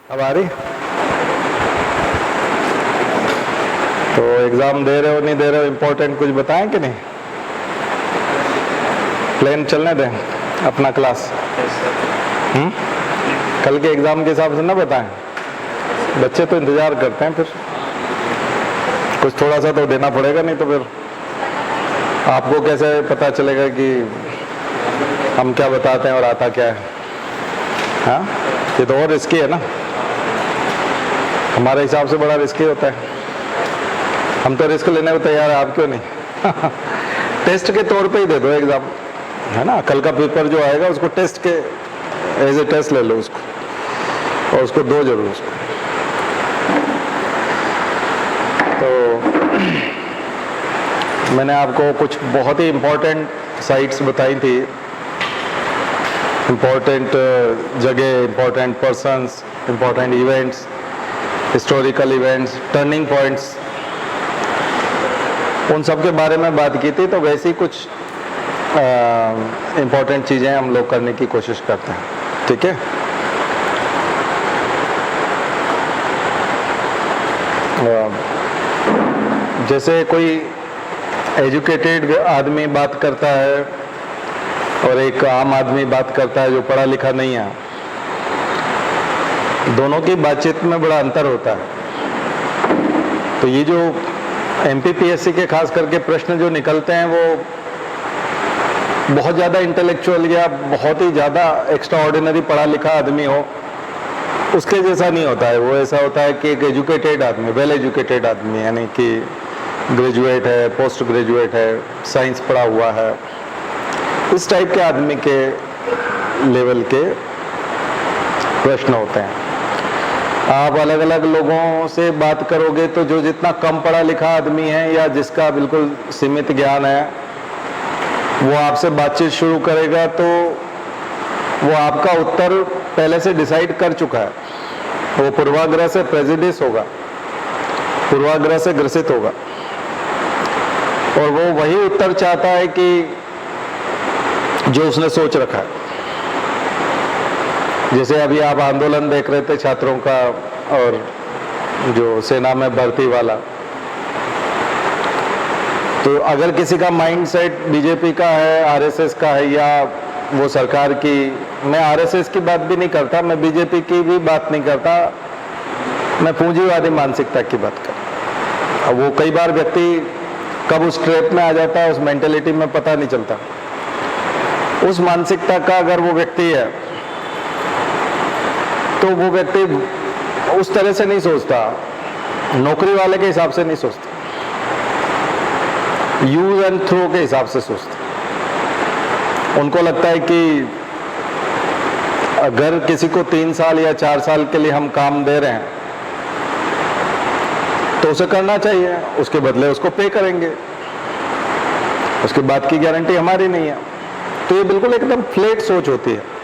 अब आ रही? तो एग्जाम दे रहे हो नहीं दे रहे हो, इम्पोर्टेंट कुछ बताएं कि नहीं? प्लेन चलने दें अपना क्लास। कल के एग्जाम के हिसाब से ना बताएं, बच्चे तो इंतजार करते हैं, फिर कुछ थोड़ा सा तो देना पड़ेगा, नहीं तो फिर आपको कैसे पता चलेगा कि हम क्या बताते हैं और आता क्या है? हाँ, ये तो और रिस्की है ना, हमारे हिसाब से बड़ा रिस्की होता है। हम तो रिस्क लेने को तैयार है, आप क्यों नहीं? टेस्ट के तौर पे ही दे दो एग्जाम, है ना। कल का पेपर जो आएगा उसको टेस्ट के एज ए टेस्ट ले लो उसको, और उसको दो जरूर उसको। तो मैंने आपको कुछ बहुत ही इम्पोर्टेंट साइट्स बताई थी, इम्पोर्टेंट जगह, important persons, important events, historical events, turning points, उन सब के बारे में बात की थी। तो वैसी कुछ इम्पोर्टेंट चीज़ें हम लोग करने की कोशिश करते हैं, ठीक है। जैसे कोई एजुकेटेड आदमी बात करता है और एक आम आदमी बात करता है जो पढ़ा लिखा नहीं है, दोनों की बातचीत में बड़ा अंतर होता है। तो ये जो एमपीपीएससी के खास करके प्रश्न जो निकलते हैं वो बहुत ज़्यादा इंटेलेक्चुअल या बहुत ही ज़्यादा एक्स्ट्रा ऑर्डिनरी पढ़ा लिखा आदमी हो उसके जैसा नहीं होता है। वो ऐसा होता है कि एक एजुकेटेड आदमी, वेल एजुकेटेड आदमी, यानी कि ग्रेजुएट है, पोस्ट ग्रेजुएट है, साइंस पढ़ा हुआ है, इस टाइप के आदमी के लेवल के प्रश्न होते हैं। आप अलग अलग लोगों से बात करोगे तो जो जितना कम पढ़ा लिखा आदमी है या जिसका बिल्कुल सीमित ज्ञान है, वो आपसे बातचीत शुरू करेगा तो वो आपका उत्तर पहले से डिसाइड कर चुका है। वो पूर्वाग्रह से प्रेजुडिस होगा, पूर्वाग्रह से ग्रसित होगा, और वो वही उत्तर चाहता है कि जो उसने सोच रखा है। जैसे अभी आप आंदोलन देख रहे थे छात्रों का, और जो सेना में भर्ती वाला, तो अगर किसी का माइंडसेट बीजेपी का है, आरएसएस का है, या वो सरकार की, मैं आरएसएस की बात भी नहीं करता, मैं बीजेपी की भी बात नहीं करता, मैं पूंजीवादी मानसिकता की बात करता। अब वो कई बार व्यक्ति कब उस ट्रैप में आ जाता है, उस मेंटेलिटी में पता नहीं चलता। उस मानसिकता का अगर वो व्यक्ति है तो वो व्यक्ति उस तरह से नहीं सोचता, नौकरी वाले के हिसाब से नहीं सोचता, यूज एंड थ्रो के हिसाब से सोचता। उनको लगता है कि अगर किसी को 3 साल या 4 साल के लिए हम काम दे रहे हैं तो उसे करना चाहिए, उसके बदले उसको पे करेंगे, उसके बाद की गारंटी हमारी नहीं है। तो ये बिल्कुल एकदम फ्लैट सोच होती है।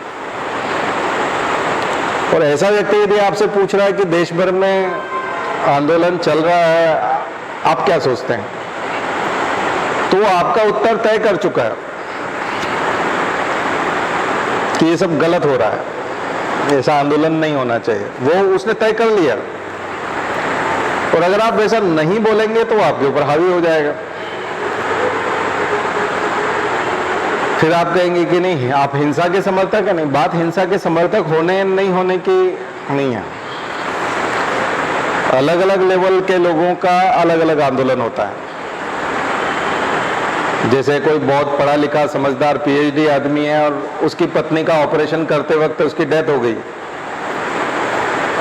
और ऐसा व्यक्ति यदि आपसे पूछ रहा है कि देश भर में आंदोलन चल रहा है, आप क्या सोचते हैं, तो वो आपका उत्तर तय कर चुका है कि ये सब गलत हो रहा है, ऐसा आंदोलन नहीं होना चाहिए, वो उसने तय कर लिया। और अगर आप वैसा नहीं बोलेंगे तो वो आपके ऊपर हावी हो जाएगा। फिर आप कहेंगे कि नहीं, आप हिंसा के समर्थक है। नहीं, बात हिंसा के समर्थक होने नहीं होने की नहीं है। अलग अलग लेवल के लोगों का अलग अलग आंदोलन होता है। जैसे कोई बहुत पढ़ा लिखा समझदार पीएचडी आदमी है और उसकी पत्नी का ऑपरेशन करते वक्त उसकी डेथ हो गई,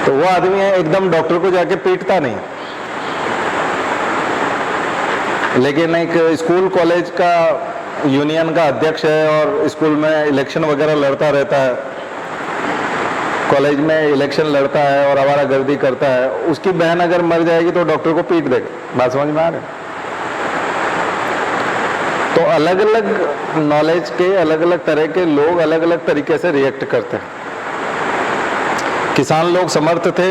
तो वो आदमी है एकदम डॉक्टर को जाके पीटता नहीं, लेकिन एक स्कूल कॉलेज का यूनियन का अध्यक्ष है और स्कूल में इलेक्शन वगैरह लड़ता रहता है, कॉलेज में इलेक्शन लड़ता है और आवारागर्दी करता है, उसकी बहन अगर मर जाएगी तो डॉक्टर को पीट देगा। बात समझ में आ रही है? तो अलग अलग नॉलेज के अलग अलग तरह के लोग अलग अलग तरीके से रिएक्ट करते हैं। किसान लोग समर्थ थे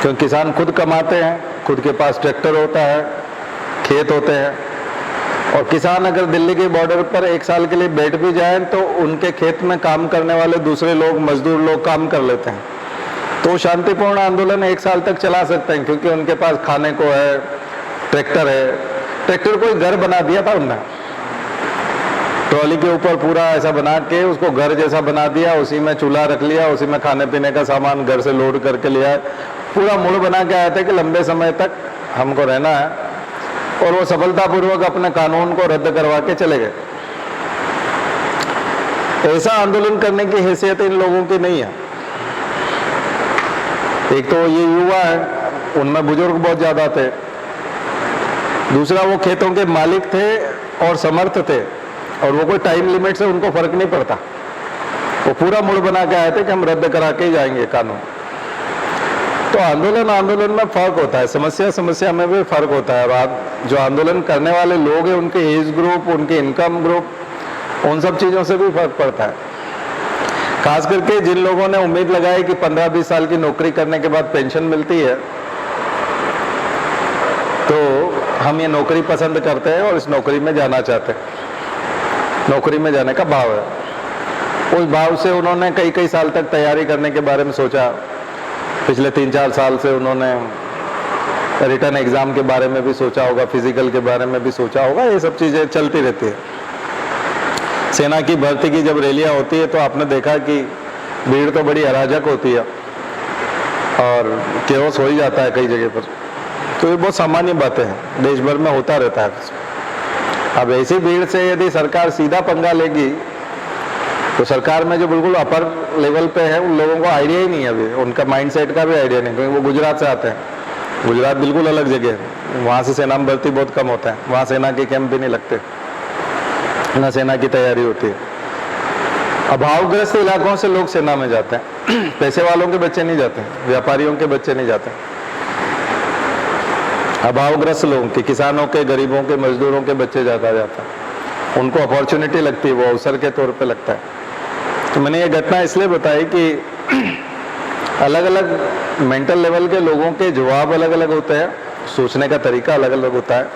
क्योंकि किसान खुद कमाते हैं, खुद के पास ट्रैक्टर होता है, खेत होते हैं, और किसान अगर दिल्ली के बॉर्डर पर 1 साल के लिए बैठ भी जाए तो उनके खेत में काम करने वाले दूसरे लोग, मजदूर लोग काम कर लेते हैं। तो शांतिपूर्ण आंदोलन 1 साल तक चला सकते हैं, क्योंकि उनके पास खाने को है, ट्रैक्टर है। ट्रैक्टर को एक घर बना दिया था उनने, ट्रॉली के ऊपर पूरा ऐसा बना के उसको घर जैसा बना दिया, उसी में चूल्हा रख लिया, उसी में खाने पीने का सामान घर से लोड करके लिया, पूरा मूड बना के आया था कि लंबे समय तक हमको रहना है, और वो सफलतापूर्वक अपने कानून को रद्द करवा के चले गए। ऐसा आंदोलन करने की हैसियत इन लोगों की नहीं है। एक तो ये युवा है, उनमें बुजुर्ग बहुत ज्यादा थे, दूसरा वो खेतों के मालिक थे और समर्थ थे, और वो कोई टाइम लिमिट से उनको फर्क नहीं पड़ता। वो पूरा मूड बना के आए थे कि हम रद्द करा के ही जाएंगे कानून। तो आंदोलन में फर्क होता है, समस्या में भी फर्क होता है। अब जो आंदोलन करने वाले लोग हैं, उनके एज ग्रुप, उनके इनकम ग्रुप, उन सब चीजों से भी फर्क पड़ता है। खास करके जिन लोगों ने उम्मीद लगाई कि 15-20 साल की नौकरी करने के बाद पेंशन मिलती है, तो हम ये नौकरी पसंद करते हैं और इस नौकरी में जाना चाहते हैं, नौकरी में जाने का भाव है। उस भाव से उन्होंने कई साल तक तैयारी करने के बारे में सोचा। पिछले 3-4 साल से उन्होंने रिटर्न एग्जाम के बारे में भी सोचा होगा, फिजिकल के बारे में भी सोचा होगा, ये सब चीजें चलती रहती है। सेना की भर्ती की जब रैलियां होती है तो आपने देखा कि भीड़ तो बड़ी अराजक होती है और केओस हो ही जाता है कई जगह पर। तो ये बहुत सामान्य बातें हैं, देश भर में होता रहता है। अब ऐसी भीड़ से यदि सरकार सीधा पंगा लेगी तो सरकार में जो बिल्कुल अपर लेवल पे है, उन लोगों को आइडिया ही नहीं है, अभी उनका माइंडसेट का भी आइडिया नहीं, क्योंकि वो गुजरात से आते हैं। गुजरात बिल्कुल अलग जगह है, वहाँ से सेना में भर्ती बहुत कम होता है, वहाँ सेना के कैंप भी नहीं लगते, ना सेना की तैयारी होती है। अभावग्रस्त इलाकों से लोग सेना में जाते हैं, पैसे वालों के बच्चे नहीं जाते, व्यापारियों के बच्चे नहीं जाते। अभावग्रस्त लोगों के, किसानों के, गरीबों के, मजदूरों के बच्चे ज्यादा जाते हैं, उनको अपॉर्चुनिटी लगती है, वो अवसर के तौर पे लगता है। तो मैंने ये घटना इसलिए बताई कि अलग अलग मेंटल लेवल के लोगों के जवाब अलग अलग होते हैं, सोचने का तरीका अलग अलग होता है।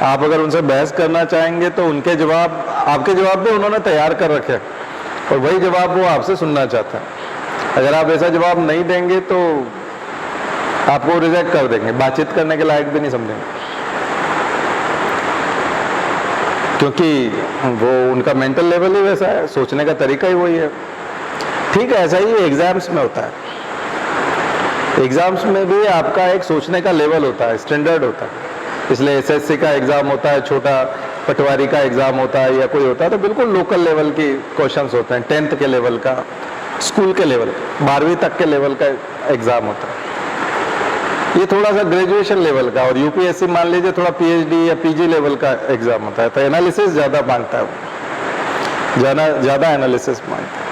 आप अगर उनसे बहस करना चाहेंगे तो उनके जवाब, आपके जवाब भी उन्होंने तैयार कर रखे हैं और वही जवाब वो आपसे सुनना चाहता है। अगर आप ऐसा जवाब नहीं देंगे तो आपको रिजेक्ट कर देंगे, बातचीत करने के लायक भी नहीं समझेंगे, क्योंकि वो उनका मेंटल लेवल ही वैसा है, सोचने का तरीका ही वही है। ठीक है, ऐसा ही एग्जाम्स में होता है। एग्जाम्स में भी आपका एक सोचने का लेवल होता है, स्टैंडर्ड होता है। इसलिए एसएससी का एग्जाम होता है, छोटा पटवारी का एग्जाम होता है या कोई होता है तो बिल्कुल लोकल लेवल की क्वेश्चंस होते हैं, 10th के लेवल का, स्कूल के लेवल, 12वीं तक के लेवल का एग्जाम होता है। ये थोड़ा सा ग्रेजुएशन लेवल का, और यूपीएससी मान लीजिए थोड़ा पीएचडी या पीजी लेवल का एग्जाम होता है, तो एनालिसिस ज्यादा मांगता है, ज्यादा एनालिसिस मांगता है।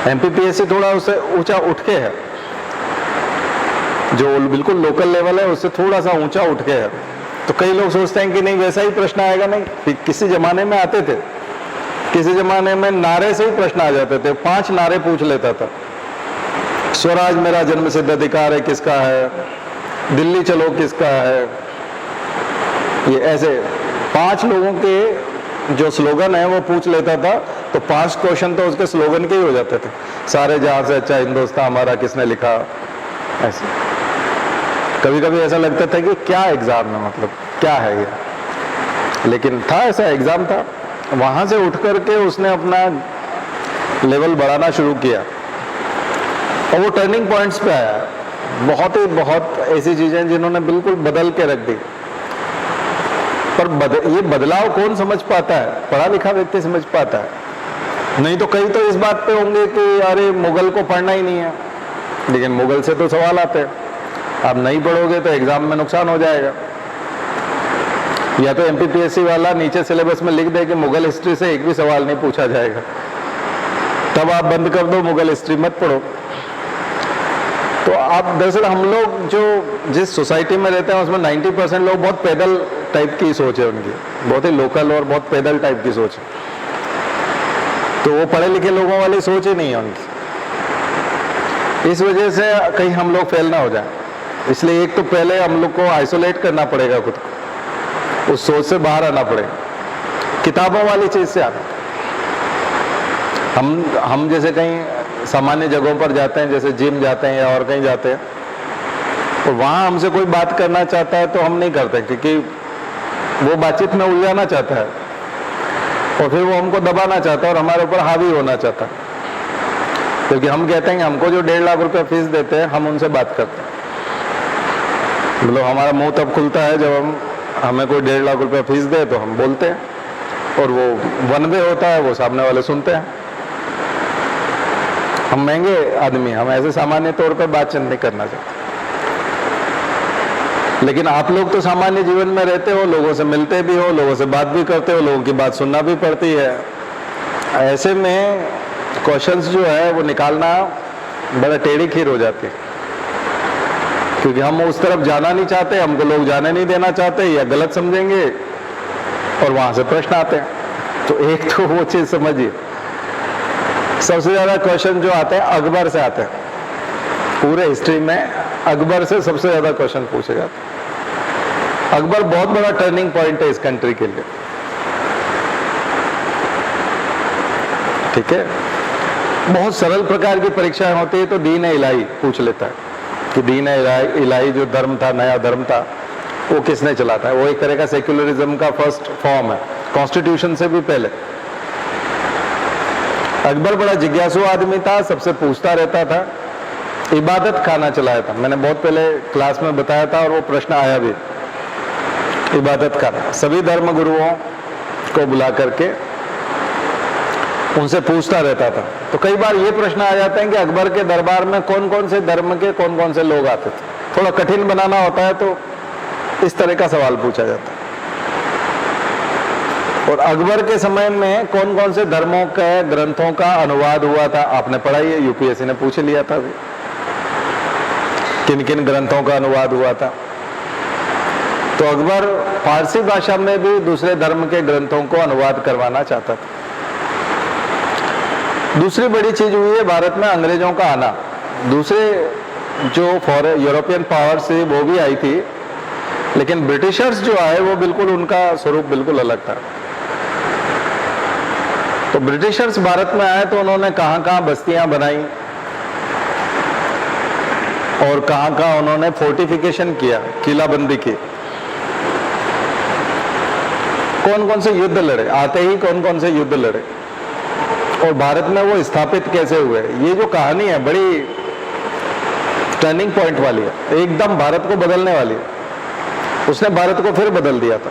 एमपीपीएससी थोड़ा उससे ऊंचा उठ के है, जो बिल्कुल लोकल लेवल है उससे थोड़ा सा ऊंचा उठ के है। तो कई लोग सोचते हैं कि नहीं वैसा ही प्रश्न आएगा, नहीं, किसी जमाने में आते थे, किसी जमाने में नारे से ही प्रश्न आ जाते थे, 5 नारे पूछ लेता था। स्वराज मेरा जन्म सिद्ध अधिकार है किसका है, दिल्ली चलो किसका है, ये ऐसे 5 लोगों के जो स्लोगन है वो पूछ लेता था, तो 5 क्वेश्चन तो उसके स्लोगन के ही हो जाते थे। सारे जहां से अच्छा हिंदुस्तान हमारा किसने लिखा, ऐसे। कभी कभी ऐसा लगता था कि क्या एग्जाम है, मतलब क्या है ये, लेकिन था ऐसा एग्जाम था। वहां से उठ करके उसने अपना लेवल बढ़ाना शुरू किया और वो टर्निंग पॉइंट्स पे आया। बहुत ऐसी चीजें जिन्होंने बिल्कुल बदल के रख दी। पर ये बदलाव कौन समझ पाता है? पढ़ा लिखा व्यक्ति समझ पाता है, नहीं तो कई तो इस बात पे होंगे कि अरे मुगल को पढ़ना ही नहीं है, लेकिन मुगल से तो सवाल आते हैं, आप नहीं पढ़ोगे तो एग्जाम में नुकसान हो जाएगा। या तो एमपीपीएससी वाला नीचे सिलेबस में लिख दे कि मुगल हिस्ट्री से एक भी सवाल नहीं पूछा जाएगा, तब आप बंद कर दो, मुगल हिस्ट्री मत पढ़ो। तो आप दरअसल हम लोग जो जिस सोसाइटी में रहते हैं उसमें 90% लोग बहुत पैदल टाइप की सोच है उनकी, बहुत ही लोकल और बहुत पैदल टाइप की सोच है। तो वो पढ़े लिखे लोगों वाली सोच ही नहीं है उनकी। इस वजह से कहीं हम लोग फेल ना हो जाए, इसलिए एक तो पहले हम लोग को आइसोलेट करना पड़ेगा खुद को, उस सोच से बाहर आना पड़ेगा, किताबों वाली चीज से आना। हम जैसे कहीं सामान्य जगहों पर जाते हैं, जैसे जिम जाते हैं या और कहीं जाते हैं, और वहाँ हमसे कोई बात करना चाहता है तो हम नहीं करते, क्योंकि वो बातचीत में उलझाना चाहता है और फिर वो हमको दबाना चाहता है और हमारे ऊपर हावी होना चाहता है। क्योंकि हम कहते हैं कि हमको जो 1.5 लाख रुपया फीस देते हैं, हम उनसे बात करते हैं। मतलब हमारा मुंह तब खुलता है जब हमें कोई 1.5 लाख रुपया फीस दे तो हम बोलते हैं, और वो वन वे होता है, वो सामने वाले सुनते हैं। हम महंगे आदमी, हम ऐसे सामान्य तौर पर बातचीत नहीं करना चाहते। लेकिन आप लोग तो सामान्य जीवन में रहते हो, लोगों से मिलते भी हो, लोगों से बात भी करते हो, लोगों की बात सुनना भी पड़ती है। ऐसे में क्वेश्चंस जो है वो निकालना बड़ा टेढ़ी खीर हो जाती है, क्योंकि हम उस तरफ जाना नहीं चाहते, हमको लोग जाने नहीं देना चाहते या गलत समझेंगे, और वहां से प्रश्न आते हैं। तो एक तो वो चीज समझिए, सबसे ज्यादा क्वेश्चन जो आते हैं अकबर से आते हैं। पूरे हिस्ट्री में अकबर से सबसे ज्यादा क्वेश्चन पूछे जाते हैं। अकबर बहुत बड़ा टर्निंग पॉइंट है इस कंट्री के लिए, ठीक है। बहुत सरल प्रकार की परीक्षाएं होती है, तो दीन इलाही पूछ लेता है कि दीन इलाही जो धर्म था, नया धर्म था, वो किसने चलाता है। वो एक तरह का सेक्युलरिज्म का फर्स्ट फॉर्म है, कॉन्स्टिट्यूशन से भी पहले। अकबर बड़ा जिज्ञासु आदमी था, सबसे पूछता रहता था, इबादत खाना चलाया था। मैंने बहुत पहले क्लास में बताया था और वो प्रश्न आया भी, इबादत खाना। सभी धर्म गुरुओं को बुला करके उनसे पूछता रहता था। तो कई बार ये प्रश्न आ जाते हैं कि अकबर के दरबार में कौन कौन से धर्म के कौन कौन से लोग आते थे। थोड़ा कठिन बनाना होता है तो इस तरह का सवाल पूछा जाता है। और अकबर के समय में कौन कौन से धर्मों के ग्रंथों का अनुवाद हुआ था, आपने पढ़ा ही है, यूपीएससी ने पूछ लिया था अभी, किन किन ग्रंथों का अनुवाद हुआ था। तो अकबर फारसी भाषा में भी दूसरे धर्म के ग्रंथों को अनुवाद करवाना चाहता था। दूसरी बड़ी चीज हुई है भारत में अंग्रेजों का आना। दूसरे जो यूरोपियन पावर्स थी वो भी आई थी, लेकिन ब्रिटिशर्स जो आए वो बिल्कुल, उनका स्वरूप बिल्कुल अलग था। तो ब्रिटिशर्स भारत में आए तो उन्होंने कहां कहां बस्तियां बनाई और कहां कहां उन्होंने फोर्टिफिकेशन किया, किलाबंदी की। कौन कौन से युद्ध लड़े, आते ही कौन कौन से युद्ध लड़े, और भारत में वो स्थापित कैसे हुए। ये जो कहानी है बड़ी टर्निंग पॉइंट वाली है, एकदम भारत को बदलने वाली है। उसने भारत को फिर बदल दिया था।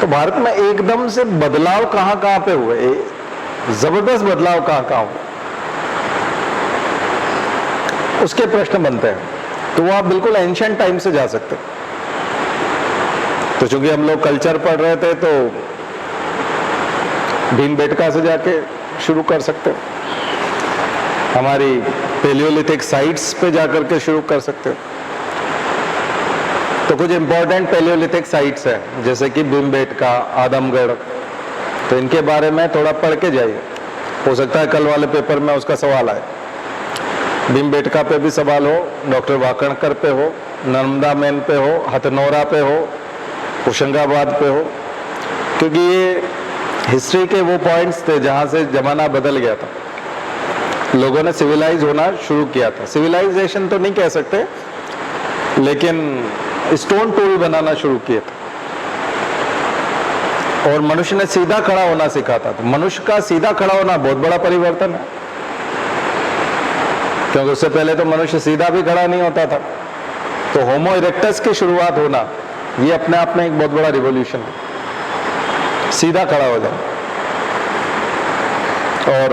तो भारत में एकदम से बदलाव कहां कहां पे हुए, जबरदस्त बदलाव कहां कहां हुए, उसके प्रश्न बनते हैं। तो वो आप बिल्कुल एंशिएंट टाइम से जा सकते हैं। तो चूंकि हम लोग कल्चर पढ़ रहे थे तो भीमबेटका से जाके शुरू कर सकते हो, हमारी पैलियोलिथिक साइट्स पे जाकर के शुरू कर सकते हो। तो कुछ इंपॉर्टेंट पैलियोलिथिक साइट्स हैं, जैसे कि भीमबेटका, आदमगढ़, तो इनके बारे में थोड़ा पढ़ के जाइए। हो सकता है कल वाले पेपर में उसका सवाल आए। भीमबेटका पे भी सवाल हो, डॉक्टर वाकणकर पे हो, नर्मदा मैन पे हो, हथनोरा पे हो, होशंगाबाद पे हो, क्योंकि ये हिस्ट्री के वो पॉइंट्स थे जहां से जमाना बदल गया था। लोगों ने सिविलाइज होना शुरू किया था। सिविलाइजेशन तो नहीं कह सकते, लेकिन स्टोन टूल बनाना शुरू किए थे, और मनुष्य ने सीधा खड़ा होना सीखा था। तो मनुष्य का सीधा खड़ा होना बहुत बड़ा परिवर्तन है, क्योंकि उससे पहले तो मनुष्य सीधा भी खड़ा नहीं होता था। तो होमो इरेक्टस की शुरुआत होना, ये अपने आप में एक बहुत बड़ा रिवॉल्यूशन है, सीधा खड़ा हो जाए। और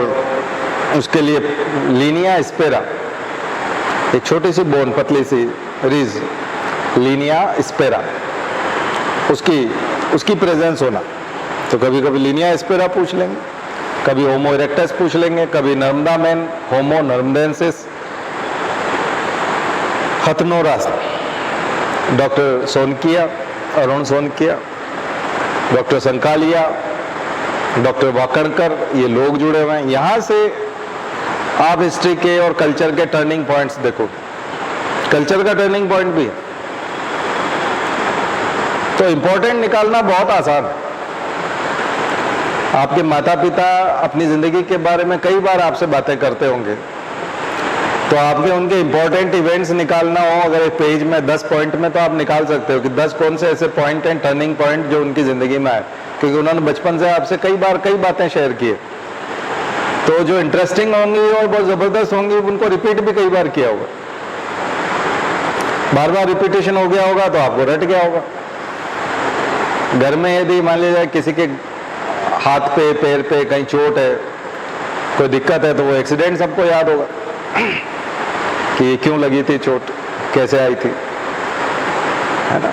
उसके लिए लीनिया स्पेरा, एक छोटी सी बोन, पतली सी रीज, लीनिया स्पेरा, उसकी प्रेजेंस होना। तो कभी कभी लीनिया स्पेरा पूछ लेंगे, कभी होमो इरेक्टस पूछ लेंगे, कभी Narmada man, homo narmadensis, Hathnora, doctor Sonakia, Arun Sonakia, doctor Sankalia, doctor Wakankar, ये लोग जुड़े हुए हैं। यहां से आप हिस्ट्री के और कल्चर के टर्निंग पॉइंट्स देखो। कल्चर का टर्निंग पॉइंट भी है, तो इंपॉर्टेंट निकालना बहुत आसान है। आपके माता पिता अपनी ज़िंदगी के बारे में कई बार आपसे बातें करते होंगे, तो आपके उनके इंपॉर्टेंट इवेंट्स निकालना हो अगर एक पेज में 10 पॉइंट में, तो आप निकाल सकते हो कि 10 कौन से ऐसे पॉइंट हैं, टर्निंग पॉइंट जो उनकी ज़िंदगी में आए, क्योंकि उन्होंने बचपन से आपसे कई बातें शेयर की है। तो जो इंटरेस्टिंग होंगी और बहुत ज़बरदस्त होंगी उनको रिपीट भी कई बार किया होगा, बार बार रिपीटेशन हो गया होगा तो आपको रट गया होगा। घर में यदि मान लीजिए किसी के हाथ पे पैर पे कहीं चोट है, कोई दिक्कत है, तो वो एक्सीडेंट सबको याद होगा कि ये क्यों लगी थी चोट, कैसे आई थी, है ना।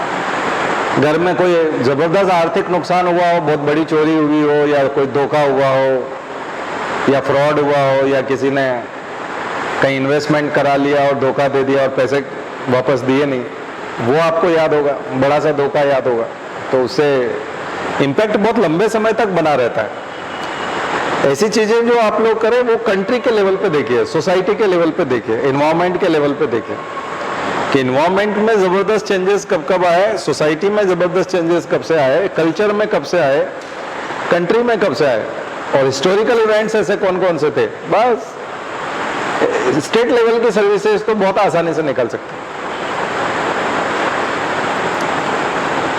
घर में कोई ज़बरदस्त आर्थिक नुकसान हुआ हो, बहुत बड़ी चोरी हुई हो, या कोई धोखा हुआ हो, या फ्रॉड हुआ हो, या किसी ने कहीं इन्वेस्टमेंट करा लिया और धोखा दे दिया और पैसे वापस दिए नहीं, वो आपको याद होगा, बड़ा सा धोखा याद होगा। तो उससे इम्पैक्ट बहुत लंबे समय तक बना रहता है। ऐसी चीज़ें जो आप लोग करें वो कंट्री के लेवल पे देखिए, सोसाइटी के लेवल पे देखिए, इन्वायरमेंट के लेवल पे देखिए कि इन्वायरमेंट में ज़बरदस्त चेंजेस कब कब आए, सोसाइटी में ज़बरदस्त चेंजेस कब से आए, कल्चर में कब से आए, कंट्री में कब से आए, और हिस्टोरिकल इवेंट्स ऐसे कौन कौन से थे। बस स्टेट लेवल की सर्विसेज तो बहुत आसानी से निकल सकते हैं,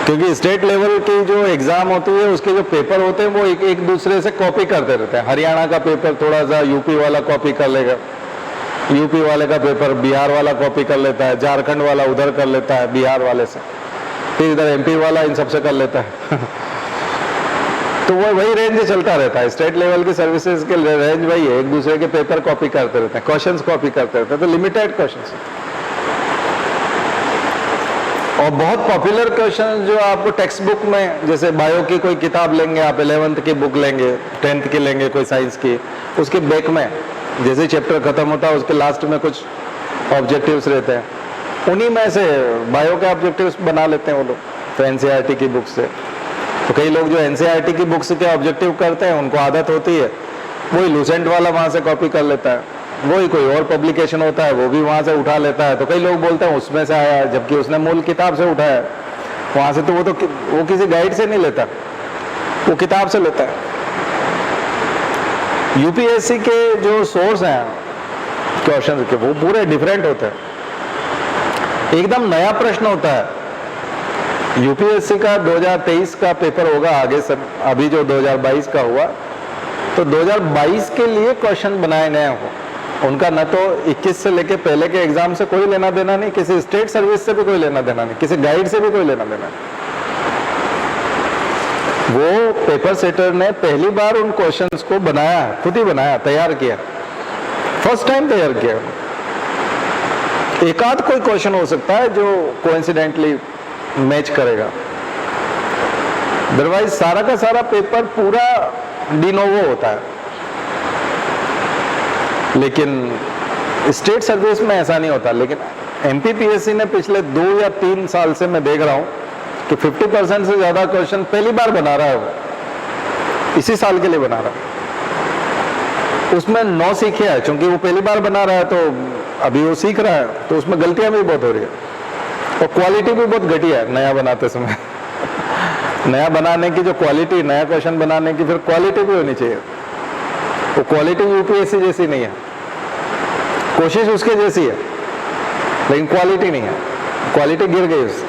क्योंकि स्टेट लेवल की जो एग्जाम होती है उसके जो पेपर होते हैं वो एक दूसरे से कॉपी करते रहते हैं। हरियाणा का पेपर थोड़ा सा यूपी वाला कॉपी कर लेगा, यूपी वाले का पेपर बिहार वाला कॉपी कर लेता है, झारखंड वाला उधर कर लेता है बिहार वाले से, फिर इधर एमपी वाला इन सबसे कर लेता है तो वो वही रेंज चलता रहता है। स्टेट लेवल की सर्विसेज के रेंज वही है, एक दूसरे के पेपर कॉपी करते रहते हैं, क्वेश्चंस कॉपी करते रहते हैं, तो लिमिटेड क्वेश्चंस। और बहुत पॉपुलर क्वेश्चन जो आपको टेक्स्ट बुक में, जैसे बायो की कोई किताब लेंगे आप, 11th की बुक लेंगे, 10th की लेंगे कोई साइंस की, उसके बैक में जैसे चैप्टर खत्म होता है उसके लास्ट में कुछ ऑब्जेक्टिव्स रहते हैं, उन्हीं में से बायो के ऑब्जेक्टिव्स बना लेते हैं वो लोग, तो एनसीईआरटी की बुक से। तो कई लोग जो एनसीईआरटी की बुक्स के ऑब्जेक्टिव करते हैं उनको आदत होती है वही लूसेंट वाला वहाँ से कॉपी कर लेता है, वही कोई और पब्लिकेशन होता है वो भी वहाँ से उठा लेता है। तो कई लोग बोलते हैं उसमें से आया, जबकि उसने मूल किताब से उठाया वहाँ से, तो वो किसी गाइड से नहीं लेता, वो किताब से लेता है। यूपीएससी के जो सोर्स हैं क्वेश्चन के वो पूरे डिफरेंट होते हैं, एकदम नया प्रश्न होता है। यूपीएससी का 2023 का पेपर होगा आगे सब, अभी जो 2022 का हुआ, तो 2022 के लिए क्वेश्चन बनाए गए हों, उनका न तो 21 से लेके पहले के एग्जाम से कोई लेना देना नहीं, किसी स्टेट सर्विस से भी कोई लेना देना नहीं, किसी गाइड से भी कोई लेना देना नहीं। वो पेपर सेटर ने पहली बार उन क्वेश्चंस को बनाया, खुद ही बनाया, तैयार किया, फर्स्ट टाइम तैयार किया। एक आध कोई क्वेश्चन हो सकता है जो कोइंसिडेंटली मैच करेगा, अदरवाइज सारा का सारा पेपर पूरा डिनोवो होता है। लेकिन स्टेट सर्विस में ऐसा नहीं होता। लेकिन एमपीपीएससी ने पिछले 2 या 3 साल से मैं देख रहा हूं कि 50% से ज्यादा क्वेश्चन पहली बार बना रहा है, वो इसी साल के लिए बना रहा है। उसमें 9 सीखे है, क्योंकि वो पहली बार बना रहा है तो अभी वो सीख रहा है, तो उसमें गलतियां भी बहुत हो रही है और क्वालिटी भी बहुत घटिया है नया बनाते समय नया बनाने की जो क्वालिटी, नया क्वेश्चन बनाने की फिर क्वालिटी भी होनी चाहिए। वो क्वालिटी यूपीएससी जैसी नहीं है, कोशिश उसके जैसी है लेकिन क्वालिटी नहीं है, क्वालिटी गिर गई उससे।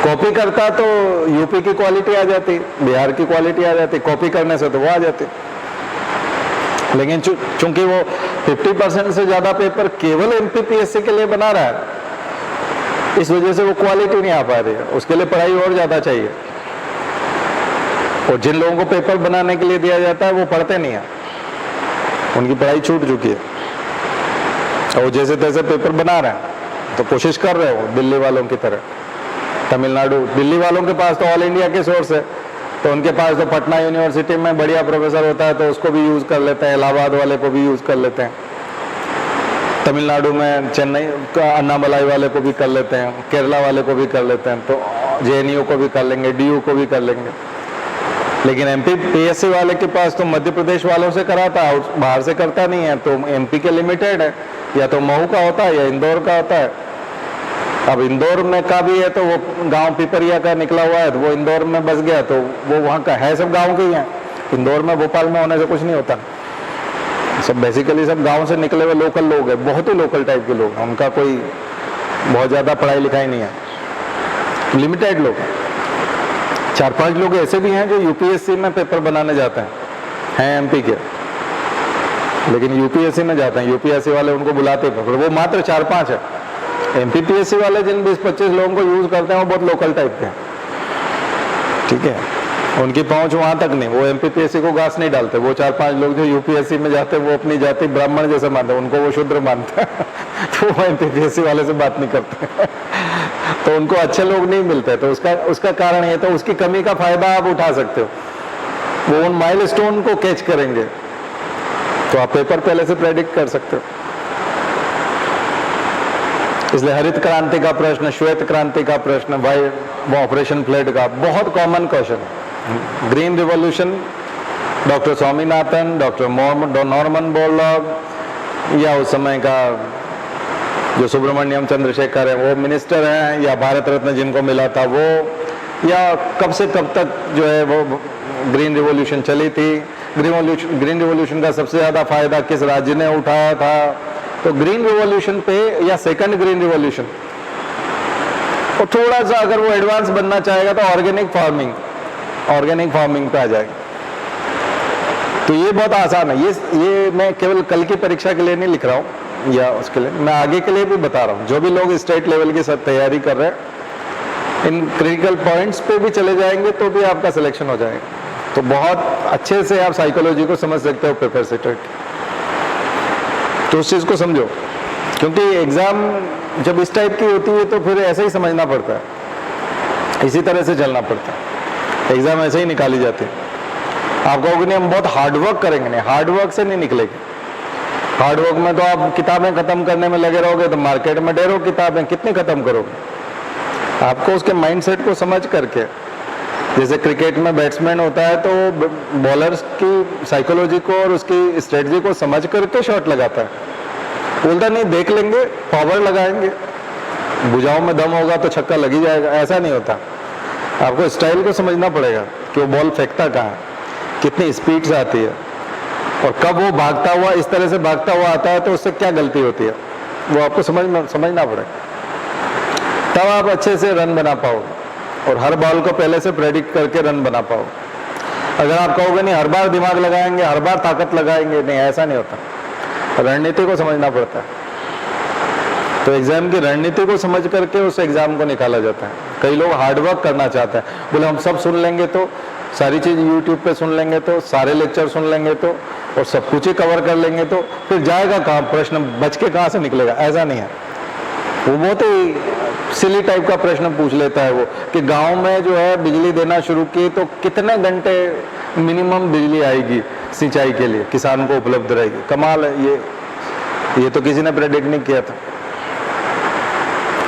कॉपी करता तो यूपी की क्वालिटी आ जाती, बिहार की क्वालिटी आ जाती, कॉपी करने से तो वो आ जाती। लेकिन चूंकि वो 50% से ज्यादा पेपर केवल एमपीपीएससी के लिए बना रहा है, इस वजह से वो क्वालिटी नहीं आ पा रही है, उसके लिए पढ़ाई और ज्यादा चाहिए। और जिन लोगों को पेपर बनाने के लिए दिया जाता है वो पढ़ते नहीं है, उनकी पढ़ाई छूट चुकी है और जैसे तैसे पेपर बना रहे हैं। तो कोशिश कर रहे हो दिल्ली वालों की तरह, तमिलनाडु, दिल्ली वालों के पास तो ऑल इंडिया के सोर्स है, तो उनके पास तो पटना यूनिवर्सिटी में बढ़िया प्रोफेसर होता है तो उसको भी यूज कर लेते हैं, इलाहाबाद वाले को भी यूज कर लेते हैं, तमिलनाडु में चेन्नई का अन्नामलाई वाले को भी कर लेते हैं, केरला वाले को भी कर लेते हैं, तो जेएनयू को भी कर लेंगे, डीयू को भी कर लेंगे। लेकिन एमपीपीएससी वाले के पास तो मध्य प्रदेश वालों से कराता है, बाहर से करता नहीं है, तो एमपी के लिमिटेड है, या तो मऊ का होता है या इंदौर का होता है। अब इंदौर में का भी है तो वो गांव पिपरिया का निकला हुआ है, तो वो इंदौर में बस गया तो वो वहाँ का है, सब गांव के ही हैं, इंदौर में भोपाल में होने से कुछ नहीं होता। सब बेसिकली सब गांव से निकले हुए लोकल लोग हैं, बहुत ही लोकल टाइप के लोग हैं, उनका कोई बहुत ज़्यादा पढ़ाई लिखाई नहीं है, लिमिटेड लोग। 4-5 लोग ऐसे भी हैं जो यूपीएससी में पेपर बनाने जाते हैं एमपी के, लेकिन यूपीएससी में जाते हैं, यूपीएससी वाले उनको बुलाते हैं, वो मात्र 4-5 है। एमपीपीएससी वाले जिन 20-25 लोगों को यूज करते हैं वो बहुत लोकल टाइप के हैं, ठीक है, उनकी पहुंच वहां तक नहीं, वो एमपीपीएससी को घास नहीं डालते। वो 4-5 लोग जो यूपीएससी में जाते हैं वो अपनी जाति ब्राह्मण जैसे मानते हैं, उनको वो शूद्र मानते हैं तो वो एमपीपीएससी वाले से बात नहीं करते तो उनको अच्छे लोग नहीं मिलते। तो उसका कारण ये, तो उसकी कमी का फायदा आप उठा सकते हो, वो उन माइलस्टोन को कैच करेंगे, तो आप पेपर पहले से प्रेडिक्ट कर सकते हो। इसलिए हरित क्रांति का प्रश्न, श्वेत क्रांति का प्रश्न, वो ऑपरेशन फ्लड का बहुत कॉमन क्वेश्चन है। Green revolution doctor Swaminathan, doctor Norman Borlaug, या उस समय का जो सुब्रमण्यम चंद्रशेखर है वो मिनिस्टर हैं, या भारत रत्न जिनको मिला था वो, या कब से कब तक जो है वो ग्रीन रिवॉल्यूशन चली थी। ग्रीन रिवॉल्यूशन का सबसे ज़्यादा फायदा किस राज्य ने उठाया था, तो ग्रीन रिवॉल्यूशन पे, या सेकंड ग्रीन रिवॉल्यूशन, और थोड़ा सा अगर वो एडवांस बनना चाहेगा तो ऑर्गेनिक फार्मिंग पे आ जाएगा। तो ये बहुत आसान है, ये मैं केवल कल की परीक्षा के लिए नहीं लिख रहा हूँ या उसके लिए, मैं आगे के लिए भी बता रहा हूँ। जो भी लोग स्टेट लेवल की तैयारी कर रहे हैं, इन क्रिटिकल पॉइंट्स पे भी चले जाएंगे तो भी आपका सिलेक्शन हो जाएगा। तो बहुत अच्छे से आप साइकोलॉजी को समझ सकते हो पेपर सेटर, तो उस चीज़ को समझो, क्योंकि एग्ज़ाम जब इस टाइप की होती है तो फिर ऐसे ही समझना पड़ता है, इसी तरह से चलना पड़ता है, एग्ज़ाम ऐसे ही निकाली जाती है। आप कहोगे नहीं हम बहुत हार्डवर्क करेंगे, नहीं, हार्डवर्क से नहीं निकलेगी। हार्डवर्क में तो आप किताबें ख़त्म करने में लगे रहोगे तो मार्केट में ढेरों किताबें, कितनी ख़त्म करोगे। आपको उसके माइंडसेट को समझ करके, जैसे क्रिकेट में बैट्समैन होता है तो बॉलर्स की साइकोलॉजी को और उसकी स्ट्रेटजी को समझ करके शॉट लगाता है, बोलता नहीं देख लेंगे, पावर लगाएंगे, भुजाओं में दम होगा तो छक्का लग ही जाएगा, ऐसा नहीं होता। आपको स्टाइल को समझना पड़ेगा कि वो बॉल फेंकता कहाँ है, कितनी स्पीड से आती है, और कब वो भागता हुआ इस तरह से भागता हुआ आता है तो उससे क्या गलती होती है, वो आपको समझना पड़ेगा, तब आप अच्छे से रन बना पाओगे और हर बॉल को पहले से प्रेडिक्ट करके रन बना पाओगे। अगर आप कहोगे नहीं हर बार दिमाग लगाएंगे, हर बार ताकत लगाएंगे, नहीं, ऐसा नहीं होता। रणनीति को समझना पड़ता है, तो एग्जाम की रणनीति को समझ करके उस एग्जाम को निकाला जाता है। कई लोग हार्डवर्क करना चाहते हैं, बोले हम सब सुन लेंगे तो, सारी चीज़ यूट्यूब पे सुन लेंगे तो, सारे लेक्चर सुन लेंगे तो, और सब कुछ ही कवर कर लेंगे तो फिर जाएगा कहाँ, प्रश्न बच के कहाँ से निकलेगा, ऐसा नहीं है। वो बहुत ही सिली टाइप का प्रश्न पूछ लेता है वो, कि गांव में जो है बिजली देना शुरू की तो कितने घंटे मिनिमम बिजली आएगी सिंचाई के लिए, किसान को उपलब्ध रहेगी। कमाल है, ये तो किसी ने प्रेडिक्ट नहीं किया था,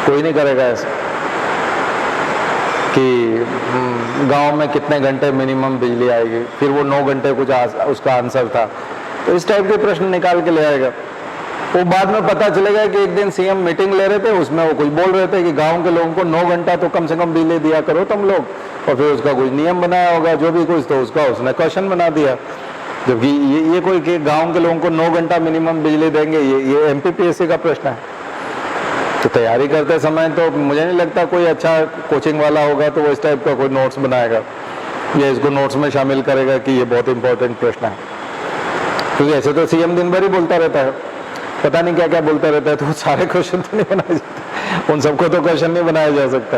कोई नहीं करेगा ऐसा कि गांव में कितने घंटे मिनिमम बिजली आएगी, फिर वो 9 घंटे कुछ उसका आंसर था। तो इस टाइप के प्रश्न निकाल के ले आएगा। वो बाद में पता चलेगा कि एक दिन सीएम मीटिंग ले रहे थे, उसमें वो कुछ बोल रहे थे कि गांव के लोगों को 9 घंटा तो कम से कम बिजली दिया करो तुम लोग, और फिर उसका कुछ नियम बनाया होगा जो भी कुछ, तो उसका उसने क्वेश्चन बना दिया। जबकि ये कोई कि गाँव के लोगों को 9 घंटा मिनिमम बिजली देंगे, ये एमपीपीएससी का प्रश्न है। तो तैयारी करते समय तो मुझे नहीं लगता कोई अच्छा कोचिंग वाला होगा तो वो इस टाइप का कोई नोट्स बनाएगा या इसको नोट्स में शामिल करेगा कि ये बहुत इंपॉर्टेंट प्रश्न है। क्योंकि ऐसे तो सीएम दिन भर ही बोलता रहता है, पता नहीं क्या क्या बोलता रहता है, तो सारे क्वेश्चन तो नहीं बनाए जाते, उन सबको तो क्वेश्चन नहीं बनाया जा सकता,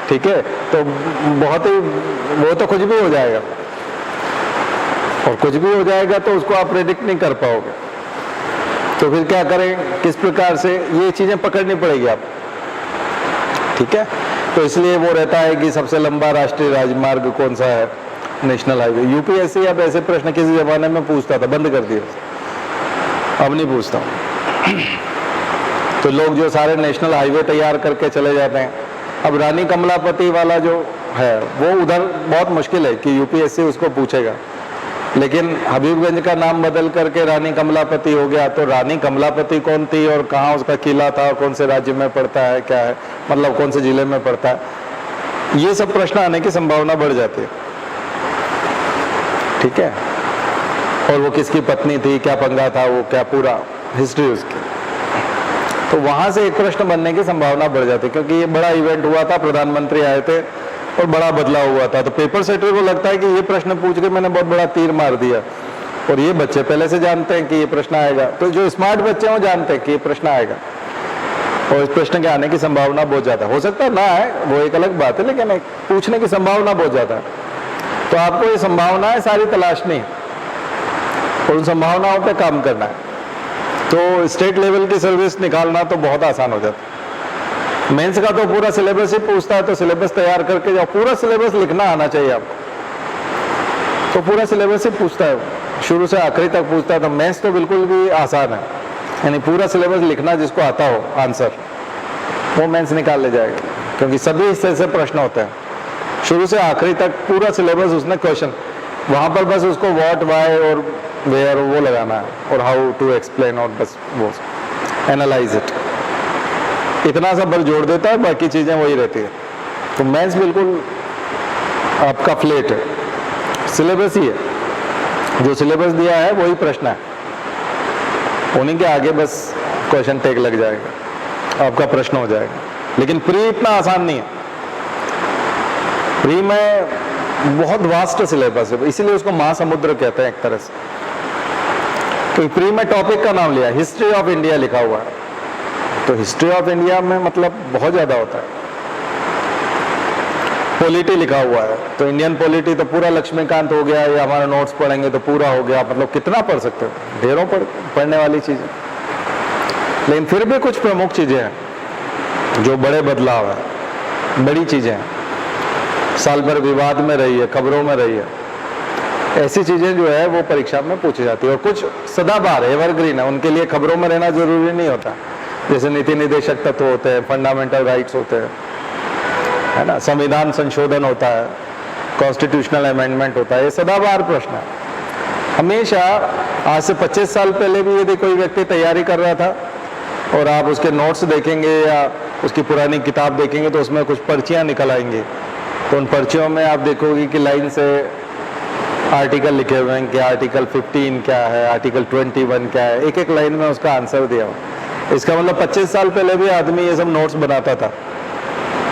ठीक है। तो बहुत ही, वो तो कुछ भी हो जाएगा, और कुछ भी हो जाएगा तो उसको आप प्रेडिक्ट नहीं कर पाओगे। तो फिर क्या करें, किस प्रकार से ये चीजें पकड़नी पड़ेगी आप, ठीक है। तो इसलिए वो रहता है कि सबसे लंबा राष्ट्रीय राजमार्ग कौन सा है, नेशनल हाईवे। यूपीएससी अब ऐसे प्रश्न किसी जमाने में पूछता था, बंद कर दिया, अब नहीं पूछता। तो लोग जो सारे नेशनल हाईवे तैयार करके चले जाते हैं। अब रानी कमलापति वाला जो है वो उधर बहुत मुश्किल है कि यूपीएससी उसको पूछेगा, लेकिन हबीबगंज का नाम बदल करके रानी कमलापति हो गया। तो रानी कमलापति कौन थी और कहाँ उसका किला था, कौन से राज्य में पड़ता है, क्या है, मतलब कौन से जिले में पड़ता है, ये सब प्रश्न आने की संभावना बढ़ जाती है, ठीक है। और वो किसकी पत्नी थी, क्या पंगा था, वो क्या पूरा हिस्ट्री उसकी। तो वहां से एक प्रश्न बनने की संभावना बढ़ जाती, क्योंकि ये बड़ा इवेंट हुआ था, प्रधानमंत्री आए थे और बड़ा बदलाव हुआ था। तो पेपर सेटर को लगता है कि ये प्रश्न पूछ के मैंने बहुत बड़ा तीर मार दिया, और ये बच्चे पहले से जानते हैं कि ये प्रश्न आएगा। तो जो स्मार्ट बच्चे हैं वो जानते हैं कि ये प्रश्न आएगा, और इस प्रश्न के आने की संभावना बहुत ज्यादा हो सकता है ना है, वो एक अलग बात है, लेकिन पूछने की संभावना बहुत ज्यादा है। तो आपको ये संभावनाएं सारी तलाशनी है और उन संभावनाओं पे काम करना है। तो स्टेट लेवल की सर्विस निकालना तो बहुत आसान हो जाता है। मेंस का तो पूरा सिलेबस ही पूछता है, तो सिलेबस तैयार करके जाओ, पूरा सिलेबस लिखना आना चाहिए आपको। तो पूरा सिलेबस ही पूछता है, शुरू से आखिरी तक पूछता है। तो मेंस तो बिल्कुल भी आसान है, यानी पूरा सिलेबस लिखना जिसको आता हो आंसर, वो मेंस निकाल ले जाएगा, क्योंकि सभी हिस्से से प्रश्न होते हैं, शुरू से आखिरी तक पूरा सिलेबस उसने क्वेश्चन, वहां पर बस उसको व्हाट, व्हाई और वेयर वो लगाना है, और हाउ टू एक्सप्लेन, और बस वो एनालाइज इट, इतना सा बल जोड़ देता है, बाकी चीजें वही रहती है। तो मेंस बिल्कुल आपका फ्लेट है, सिलेबस ही है, जो सिलेबस दिया है वही प्रश्न है, उन्हीं के आगे बस क्वेश्चन टैग लग जाएगा, आपका प्रश्न हो जाएगा। लेकिन प्री इतना आसान नहीं है, प्री में बहुत वास्ट सिलेबस है, इसीलिए उसको महासमुद्र कहते हैं एक तरह से। तो प्री में टॉपिक का नाम लिया, हिस्ट्री ऑफ इंडिया लिखा हुआ है, तो हिस्ट्री ऑफ इंडिया में मतलब बहुत ज्यादा होता है। पॉलिटी लिखा हुआ है, तो इंडियन पॉलिटी तो पूरा लक्ष्मीकांत हो गया, या हमारा नोट्स पढ़ेंगे तो पूरा हो गया, मतलब कितना पढ़ सकते हो, ढेरों पढ़ने वाली चीजें। लेकिन फिर भी कुछ प्रमुख चीजें हैं जो बड़े बदलाव है, बड़ी चीजें हैं, साल भर विवाद में रही है, खबरों में रही है, ऐसी चीजें जो है वो परीक्षा में पूछी जाती है। और कुछ सदाबहार एवरग्रीन है, उनके लिए खबरों में रहना जरूरी नहीं होता, जैसे नीति निदेशक तत्व होते हैं, फंडामेंटल राइट्स होते हैं, है ना, संविधान संशोधन होता है, कॉन्स्टिट्यूशनल अमेंडमेंट होता है, ये सदाबहार प्रश्न है। हमेशा आज से 25 साल पहले भी यदि कोई व्यक्ति तैयारी कर रहा था और आप उसके नोट्स देखेंगे या उसकी पुरानी किताब देखेंगे, तो उसमें कुछ पर्चियां निकल आएंगी, तो उन पर्चियों में आप देखोगे कि लाइन से आर्टिकल लिखे हुए हैं कि आर्टिकल 15 क्या है, आर्टिकल 21 क्या है, एक एक लाइन में उसका आंसर दिया हुआ। इसका मतलब 25 साल पहले भी आदमी ये सब नोट्स बनाता था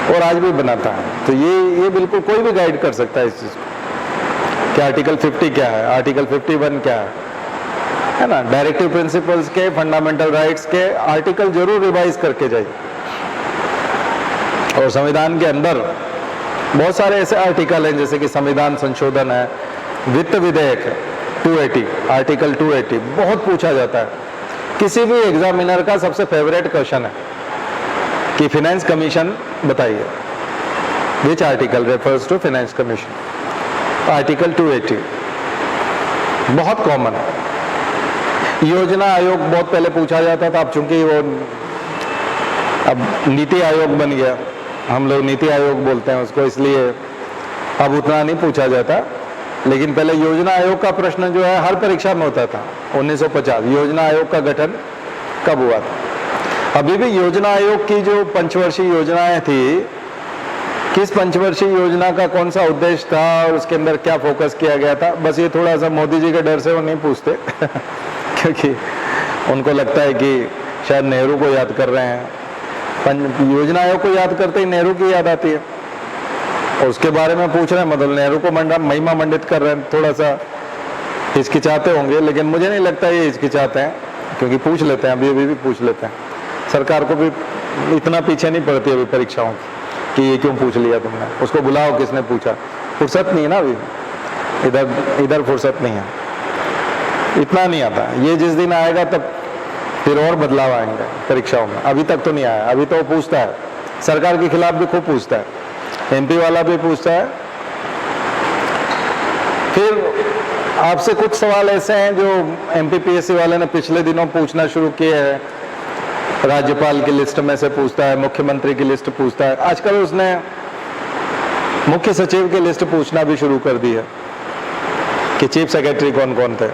और आज भी बनाता है। तो ये बिल्कुल कोई भी गाइड कर सकता है इस चीज को कि आर्टिकल 50 क्या है, आर्टिकल 51 क्या है ना। डायरेक्टिव प्रिंसिपल्स के, फंडामेंटल राइट्स के आर्टिकल जरूर रिवाइज करके जाइए। और संविधान के अंदर बहुत सारे ऐसे आर्टिकल हैं, जैसे कि संविधान संशोधन है, वित्त विधेयक है 280, आर्टिकल 280 बहुत पूछा जाता है। किसी भी एग्जामिनर का सबसे फेवरेट क्वेश्चन है कि फाइनेंस कमीशन बताइए, which article refers to finance commission, article 280 बहुत कॉमन है। योजना आयोग बहुत पहले पूछा जाता था, अब चूंकि वो अब नीति आयोग बन गया, हम लोग नीति आयोग बोलते हैं उसको, इसलिए अब उतना नहीं पूछा जाता। लेकिन पहले योजना आयोग का प्रश्न जो है हर परीक्षा में होता था। 1950 योजना आयोग का गठन कब हुआ था। अभी भी योजना आयोग की जो पंचवर्षीय योजनाएं थी, किस पंचवर्षीय योजना का कौन सा उद्देश्य था और उसके अंदर क्या फोकस किया गया था, बस ये थोड़ा सा मोदी जी के डर से वो नहीं पूछते क्योंकि उनको लगता है कि शायद नेहरू को याद कर रहे हैं। योजना आयोग को याद करते ही नेहरू की याद आती है, और उसके बारे में पूछ रहे हैं, मतलब नेहरू को महिमा मंडित कर रहे हैं। थोड़ा सा हिचकिचाते होंगे, लेकिन मुझे नहीं लगता ये हिचकिचाते हैं, क्योंकि पूछ लेते हैं, अभी भी पूछ लेते हैं। सरकार को भी इतना पीछे नहीं पड़ती अभी परीक्षाओं कि ये क्यों पूछ लिया तुमने, उसको बुलाओ किसने पूछा, फुर्सत नहीं है ना अभी, इधर फुर्सत नहीं है, इतना नहीं आता। ये जिस दिन आएगा तब फिर और बदलाव आएंगे परीक्षाओं में, अभी तक तो नहीं आया। अभी तो पूछता है, सरकार के खिलाफ भी खूब पूछता है, एमपी वाला भी पूछता है। फिर आपसे कुछ सवाल ऐसे हैं जो एमपीपीएससी वाले ने पिछले दिनों पूछना शुरू किए हैं। राज्यपाल की लिस्ट में से पूछता है, मुख्यमंत्री की लिस्ट पूछता है, आजकल उसने मुख्य सचिव की लिस्ट पूछना भी शुरू कर दी है कि चीफ सेक्रेटरी कौन कौन थे।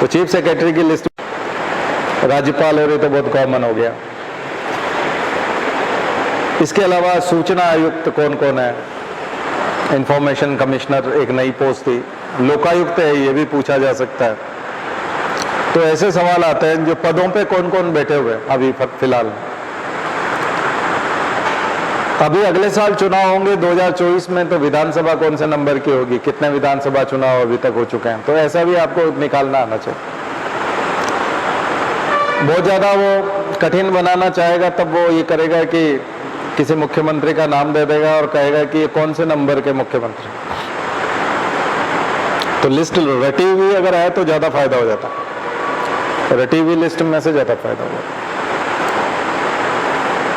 तो चीफ सेक्रेटरी की लिस्ट राज्यपाल हो रही तो बहुत कॉमन हो गया। इसके अलावा सूचना आयुक्त कौन कौन है, इंफॉर्मेशन कमिश्नर एक नई पोस्ट थी, लोकायुक्त है, ये भी पूछा जा सकता है। तो ऐसे सवाल आते हैं जो पदों पे कौन कौन बैठे हुए हैं अभी फिलहाल। अभी अगले साल चुनाव होंगे 2024 में, तो विधानसभा कौन से नंबर की होगी, कितने विधानसभा चुनाव अभी तक हो चुके हैं, तो ऐसा भी आपको निकालना आना चाहिए। बहुत ज्यादा वो कठिन बनाना चाहेगा तब वो ये करेगा कि किसी मुख्यमंत्री का नाम दे देगा और कहेगा कि ये कौन से नंबर के मुख्यमंत्री। तो लिस्ट रटी हुई अगर है तो ज्यादा फायदा हो जाता, रटी हुई लिस्ट में से ज्यादा फायदा होगा।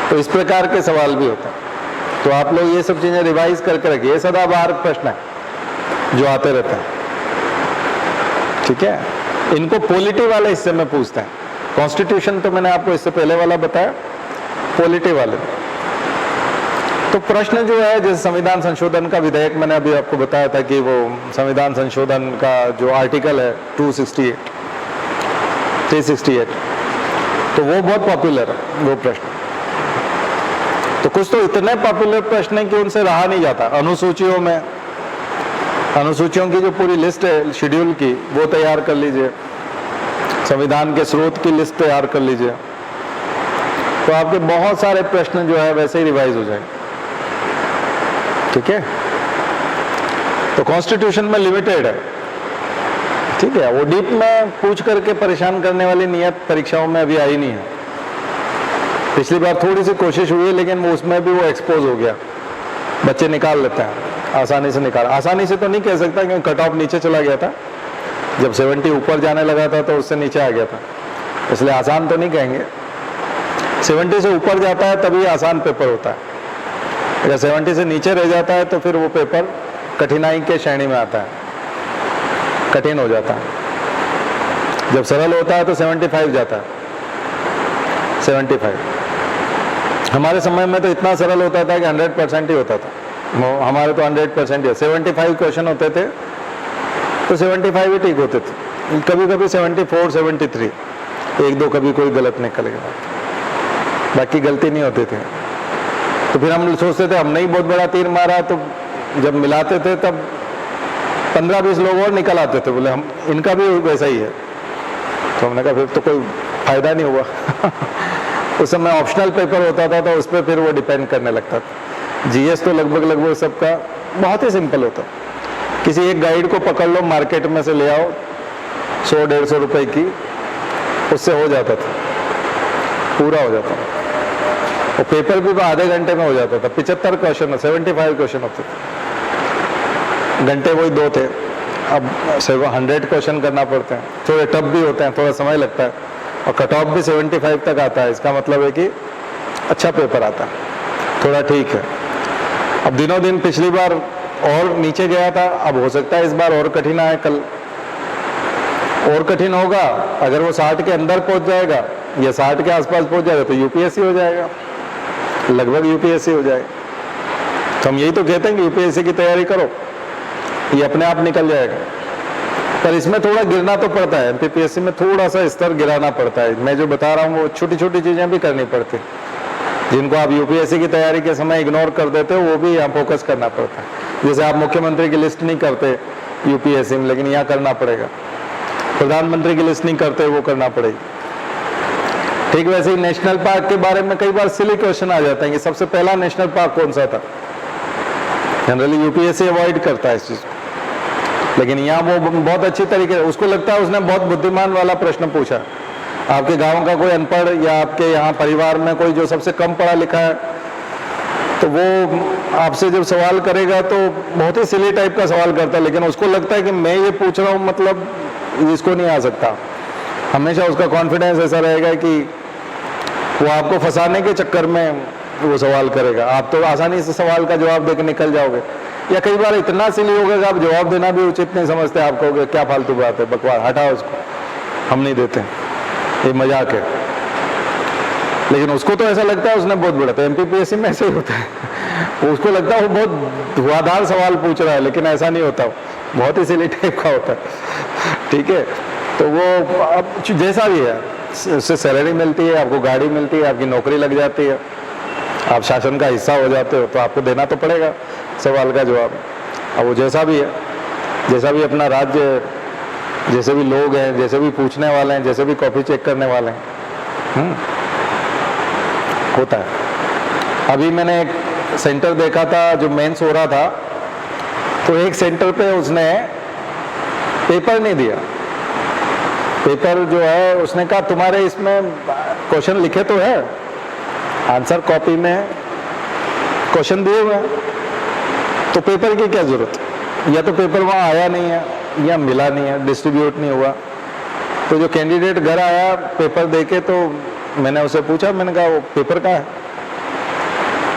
तो इस प्रकार के सवाल भी होते हैं। तो आप लोग ये सब चीजें रिवाइज करके रखिए, ये सदाबहार प्रश्न है जो आते रहते हैं, ठीक है। इनको पॉलिटी वाले हिस्से में पूछते हैं। कॉन्स्टिट्यूशन तो मैंने आपको इससे पहले वाला बताया, पॉलिटी वाले। तो प्रश्न जो है, जैसे संविधान संशोधन का विधेयक मैंने अभी आपको बताया था कि वो संविधान संशोधन का जो आर्टिकल है 368, तो वो बहुत पॉपुलर है वो प्रश्न। तो कुछ तो इतने पॉपुलर प्रश्न है कि उनसे रहा नहीं जाता। अनुसूचियों में, अनुसूचियों की जो पूरी लिस्ट है शेड्यूल की, वो तैयार कर लीजिए। संविधान के स्रोत की लिस्ट तैयार कर लीजिए, तो आपके बहुत सारे प्रश्न जो है वैसे ही रिवाइज हो जाएंगे, ठीक है। तो कॉन्स्टिट्यूशन में लिमिटेड है, ठीक है। वो डीप में पूछ करके परेशान करने वाली नियत परीक्षाओं में अभी आई नहीं है। पिछली बार थोड़ी सी कोशिश हुई है, लेकिन वो उसमें भी वो एक्सपोज हो गया। बच्चे निकाल लेते हैं आसानी से, आसानी से तो नहीं कह सकता क्योंकि कट ऑफ नीचे चला गया था। जब 70 ऊपर जाने लगा था तो उससे नीचे आ गया था, इसलिए आसान तो नहीं कहेंगे। 70 से ऊपर जाता है तभी आसान पेपर होता है। अगर 70 से नीचे रह जाता है तो फिर वो पेपर कठिनाई के श्रेणी में आता है, कठिन हो जाता है। जब सरल होता है तो 75 जाता है, 75। हमारे समय में तो इतना सरल होता था कि 100% ही होता था। हमारे तो 100% ही, 75 क्वेश्चन होते थे तो 75 ही ठीक होते थे। कभी कभी 74, 73, एक दो कभी कोई गलत निकल गया, बाकी गलती नहीं होती थी। तो फिर हम सोचते थे हमने ही बहुत बड़ा तीर मारा, तो जब मिलाते थे तब 15-20 लोग और निकल आते थे, बोले हम इनका भी वैसा ही है। तो हमने कहा फिर तो कोई फायदा नहीं हुआ। उस समय ऑप्शनल पेपर होता था तो उस पर फिर वो डिपेंड करने लगता था। जीएस तो लगभग सबका बहुत ही सिंपल होता। किसी एक गाइड को पकड़ लो, मार्केट में से ले आओ 100-150 रुपए की, उससे हो जाता था, पूरा हो जाता था। और पेपर भी आधे घंटे में हो जाता था। 75 क्वेश्चन, 75 क्वेश्चन होते थे, घंटे वही 2 थे। अब 100 क्वेश्चन करना पड़ते हैं, थोड़े टफ भी होते हैं, थोड़ा समय लगता है, और कट ऑफ भी 75 तक आता है। इसका मतलब है कि अच्छा पेपर आता है, थोड़ा ठीक है। अब दिनों दिन पिछली बार और नीचे गया था, अब हो सकता है इस बार और कठिन आए, कल और कठिन होगा। अगर वो 60 के अंदर पहुंच जाएगा या 60 के आसपास पहुंच जाएगा तो यूपीएससी हो जाएगा, लगभग यूपीएससी हो जाएगा। तो हम यही तो कहते हैं कि यूपीएससी की तैयारी करो, ये अपने आप निकल जाएगा। पर इसमें थोड़ा गिरना तो पड़ता है, एमपीपीएससी में थोड़ा सा स्तर गिराना पड़ता है। मैं जो बता रहा हूँ वो छोटी छोटी चीजें भी करनी पड़ती, जिनको आप यूपीएससी की तैयारी के समय इग्नोर कर देते हो, वो भी यहाँ फोकस करना पड़ता है। जैसे आप मुख्यमंत्री की लिस्ट नहीं करते यूपीएससी में, लेकिन यहाँ करना पड़ेगा। प्रधानमंत्री की लिस्ट नहीं करते, वो करना पड़ेगी। ठीक वैसे ही नेशनल पार्क के बारे में कई बार सिली क्वेश्चन आ जाता है कि सबसे पहला नेशनल पार्क कौन सा था। जनरली यूपीएससी अवॉइड करता है इस चीज को, लेकिन यहाँ वो बहुत अच्छी तरीके, उसको लगता है उसने बहुत बुद्धिमान वाला प्रश्न पूछा। आपके गांव का कोई अनपढ़ या आपके यहाँ परिवार में कोई जो सबसे कम पढ़ा लिखा है, तो वो आपसे जब सवाल करेगा तो बहुत ही सिली टाइप का सवाल करता है, लेकिन उसको लगता है कि मैं ये पूछ रहा हूँ, मतलब इसको नहीं आ सकता। हमेशा उसका कॉन्फिडेंस ऐसा रहेगा कि वो आपको फंसाने के चक्कर में वो सवाल करेगा। आप तो आसानी से सवाल का जवाब देकर निकल जाओगे, या कई बार इतना सिली होगा कि आप जवाब देना भी उचित नहीं समझते। आप कहोगे क्या फालतू बात है, बकवास, हटाओ उसको, हम नहीं देते, ये मजाक है। लेकिन उसको तो ऐसा लगता है उसने बहुत बड़ा, तो एमपीपीएससी में ऐसे ही होता है। उसको लगता है वो बहुत धुआंधार सवाल पूछ रहा है, लेकिन ऐसा नहीं होता, बहुत ही सिली टाइप का होता है। ठीक है, तो वो अब जैसा भी है, उससे सैलरी मिलती है, आपको गाड़ी मिलती है, आपकी नौकरी लग जाती है, आप शासन का हिस्सा हो जाते हो, तो आपको देना तो पड़ेगा सवाल का जवाब। अब वो जैसा भी है, जैसा भी अपना राज्य, जैसे भी लोग हैं, जैसे भी पूछने वाले हैं, जैसे भी कॉपी चेक करने वाले हैं, होता है। अभी मैंने एक सेंटर देखा था जो मेंस हो रहा था, तो एक सेंटर पे उसने पेपर नहीं दिया। पेपर जो है उसने कहा तुम्हारे इसमें क्वेश्चन लिखे तो है, आंसर कॉपी में क्वेश्चन दिए हुए हैं, तो पेपर की क्या जरूरत, या तो पेपर वहाँ आया नहीं है या मिला नहीं है, डिस्ट्रीब्यूट नहीं हुआ। तो जो कैंडिडेट घर आया पेपर देके, तो मैंने उसे पूछा, मैंने कहा वो पेपर कहाँ है,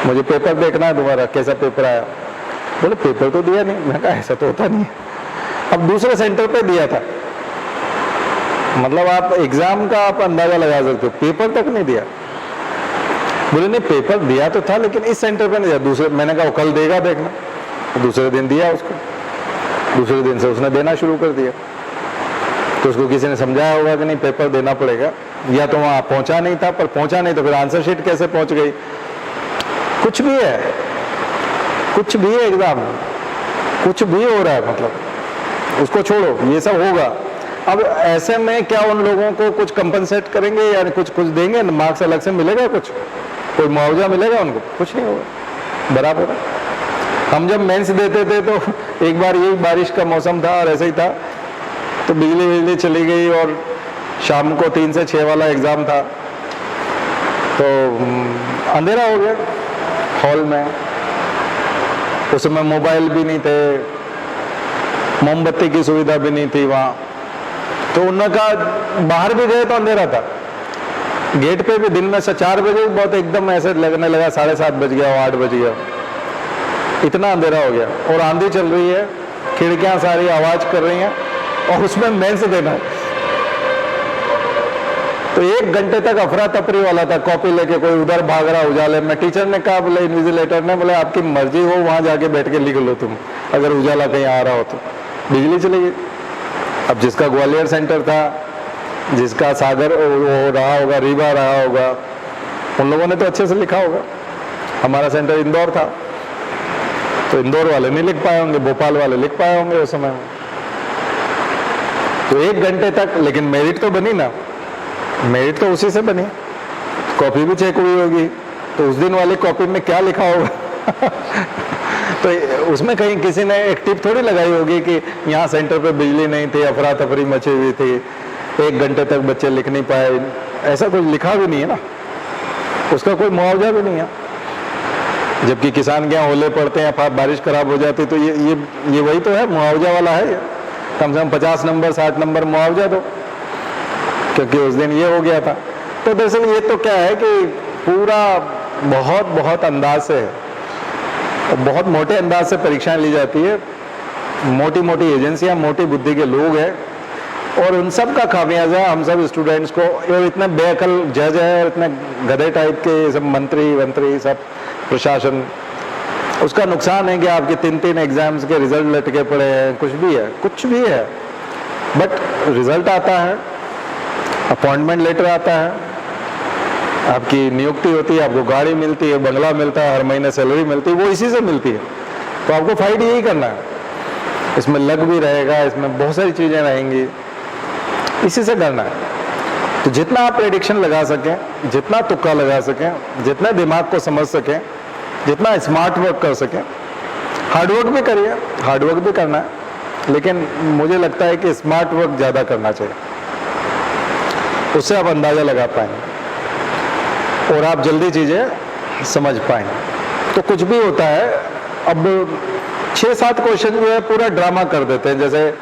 मुझे पेपर देखना है तुम्हारा, कैसा पेपर आया। बोले पेपर तो दिया नहीं। मैंने कहा ऐसा तो होता नहीं है। अब दूसरे सेंटर पे दिया था, मतलब आप एग्जाम का आप अंदाजा लगा सकते हो, पेपर तक नहीं दिया। बोले नहीं पेपर दिया तो था लेकिन इस सेंटर पे नहीं दिया, दूसरे। मैंने कहा वो कल देगा देखना, तो दूसरे दिन दिया उसको, दूसरे दिन से उसने देना शुरू कर दिया। तो उसको किसी ने समझाया होगा कि नहीं पेपर देना पड़ेगा, या तो वहां पहुंचा नहीं था, पर पहुंचा नहीं तो फिर आंसर शीट कैसे पहुंच गई। कुछ भी है, कुछ भी है एग्जाम, कुछ भी हो रहा है, मतलब उसको छोड़ो, ये सब होगा। अब ऐसे में क्या उन लोगों को कुछ कंपनसेट करेंगे या कुछ देंगे, मार्क्स अलग से मिलेगा, कुछ कोई मुआवजा मिलेगा उनको, कुछ नहीं होगा, बराबर। हम जब मेंस देते थे तो एक बार यही बारिश का मौसम था और ऐसे ही था, तो बिजली चली गई और शाम को 3 से 6 वाला एग्जाम था, तो अंधेरा हो गया हॉल में। उस समय मोबाइल भी नहीं थे, मोमबत्ती की सुविधा भी नहीं थी वहाँ, तो उन्होंने कहा बाहर भी गए तो अंधेरा था, गेट पे भी दिन में से 4 बजे बहुत एकदम ऐसे लगने लगा 7:30 बज गया, 8 बज गया, इतना अंधेरा हो गया, और आंधी चल रही है, खिड़कियां सारी आवाज कर रही हैं, और उसमें मेंस देना है। तो 1 घंटे तक अफरा तफरी वाला था, कॉपी लेके कोई उधर भाग रहा उजाले में। टीचर ने कहा, बोले इन्विजिलेटर ने, बोले आपकी मर्जी हो वहां जाके बैठ के लिख लो तुम, अगर उजाला कहीं आ रहा हो तो। बिजली चली गई। अब जिसका ग्वालियर सेंटर था, जिसका सागर वो रहा होगा, रीवा रहा होगा, उन लोगों ने तो अच्छे से लिखा होगा। हमारा सेंटर इंदौर था, तो इंदौर वाले नहीं लिख पाए होंगे, भोपाल वाले लिख पाए होंगे उस समय में। तो 1 घंटे तक, लेकिन मेरिट तो बनी ना, मेरिट तो उसी से बनी, कॉपी भी चेक हुई होगी, तो उस दिन वाली कॉपी में क्या लिखा होगा तो उसमें कहीं किसी ने एक टिप थोड़ी लगाई होगी कि यहाँ सेंटर पे बिजली नहीं थी, अफरा तफरी मची हुई थी, 1 घंटे तक बच्चे लिख नहीं पाए, ऐसा कुछ लिखा भी नहीं है ना, उसका कोई मुआवजा भी नहीं है। जबकि किसान के यहाँ ओले पड़ते हैं, बारिश खराब हो जाती, तो ये वही तो है, मुआवजा वाला है। कम से कम 50 नंबर 60 नंबर मुआवजा दो, क्योंकि उस दिन ये हो गया था। तो दरअसल ये तो क्या है कि पूरा बहुत अंदाज से है, बहुत मोटे अंदाज से परीक्षाएं ली जाती है, मोटी मोटी एजेंसियां, मोटी बुद्धि के लोग हैं, और उन सब का खामियाजा हम सब स्टूडेंट्स को, और इतने बेअकल जज है और इतने गधे टाइप के सब मंत्री सब प्रशासन, उसका नुकसान है कि आपके 3 एग्जाम्स के रिजल्ट लटके पड़े हैं। कुछ भी है, बट रिजल्ट आता है, अपॉइंटमेंट लेटर आता है, आपकी नियुक्ति होती है, आपको गाड़ी मिलती है, बंगला मिलता है, हर महीने सैलरी मिलती है, वो इसी से मिलती है। तो आपको फाइट यही करना है, इसमें लग भी रहेगा, इसमें बहुत सारी चीजें रहेंगी, इसी से करना है। तो जितना आप प्रेडिक्शन लगा सकें, जितना तुक्का लगा सकें, जितना दिमाग को समझ सकें, जितना स्मार्ट वर्क कर सकें, हार्डवर्क भी करिए, हार्डवर्क भी करना है, लेकिन मुझे लगता है कि स्मार्ट वर्क ज़्यादा करना चाहिए, उससे आप अंदाज़ा लगा पाएंगे और आप जल्दी चीज़ें समझ पाएंगे। तो कुछ भी होता है, अब 6-7 क्वेश्चन जो है पूरा ड्रामा कर देते हैं। जैसे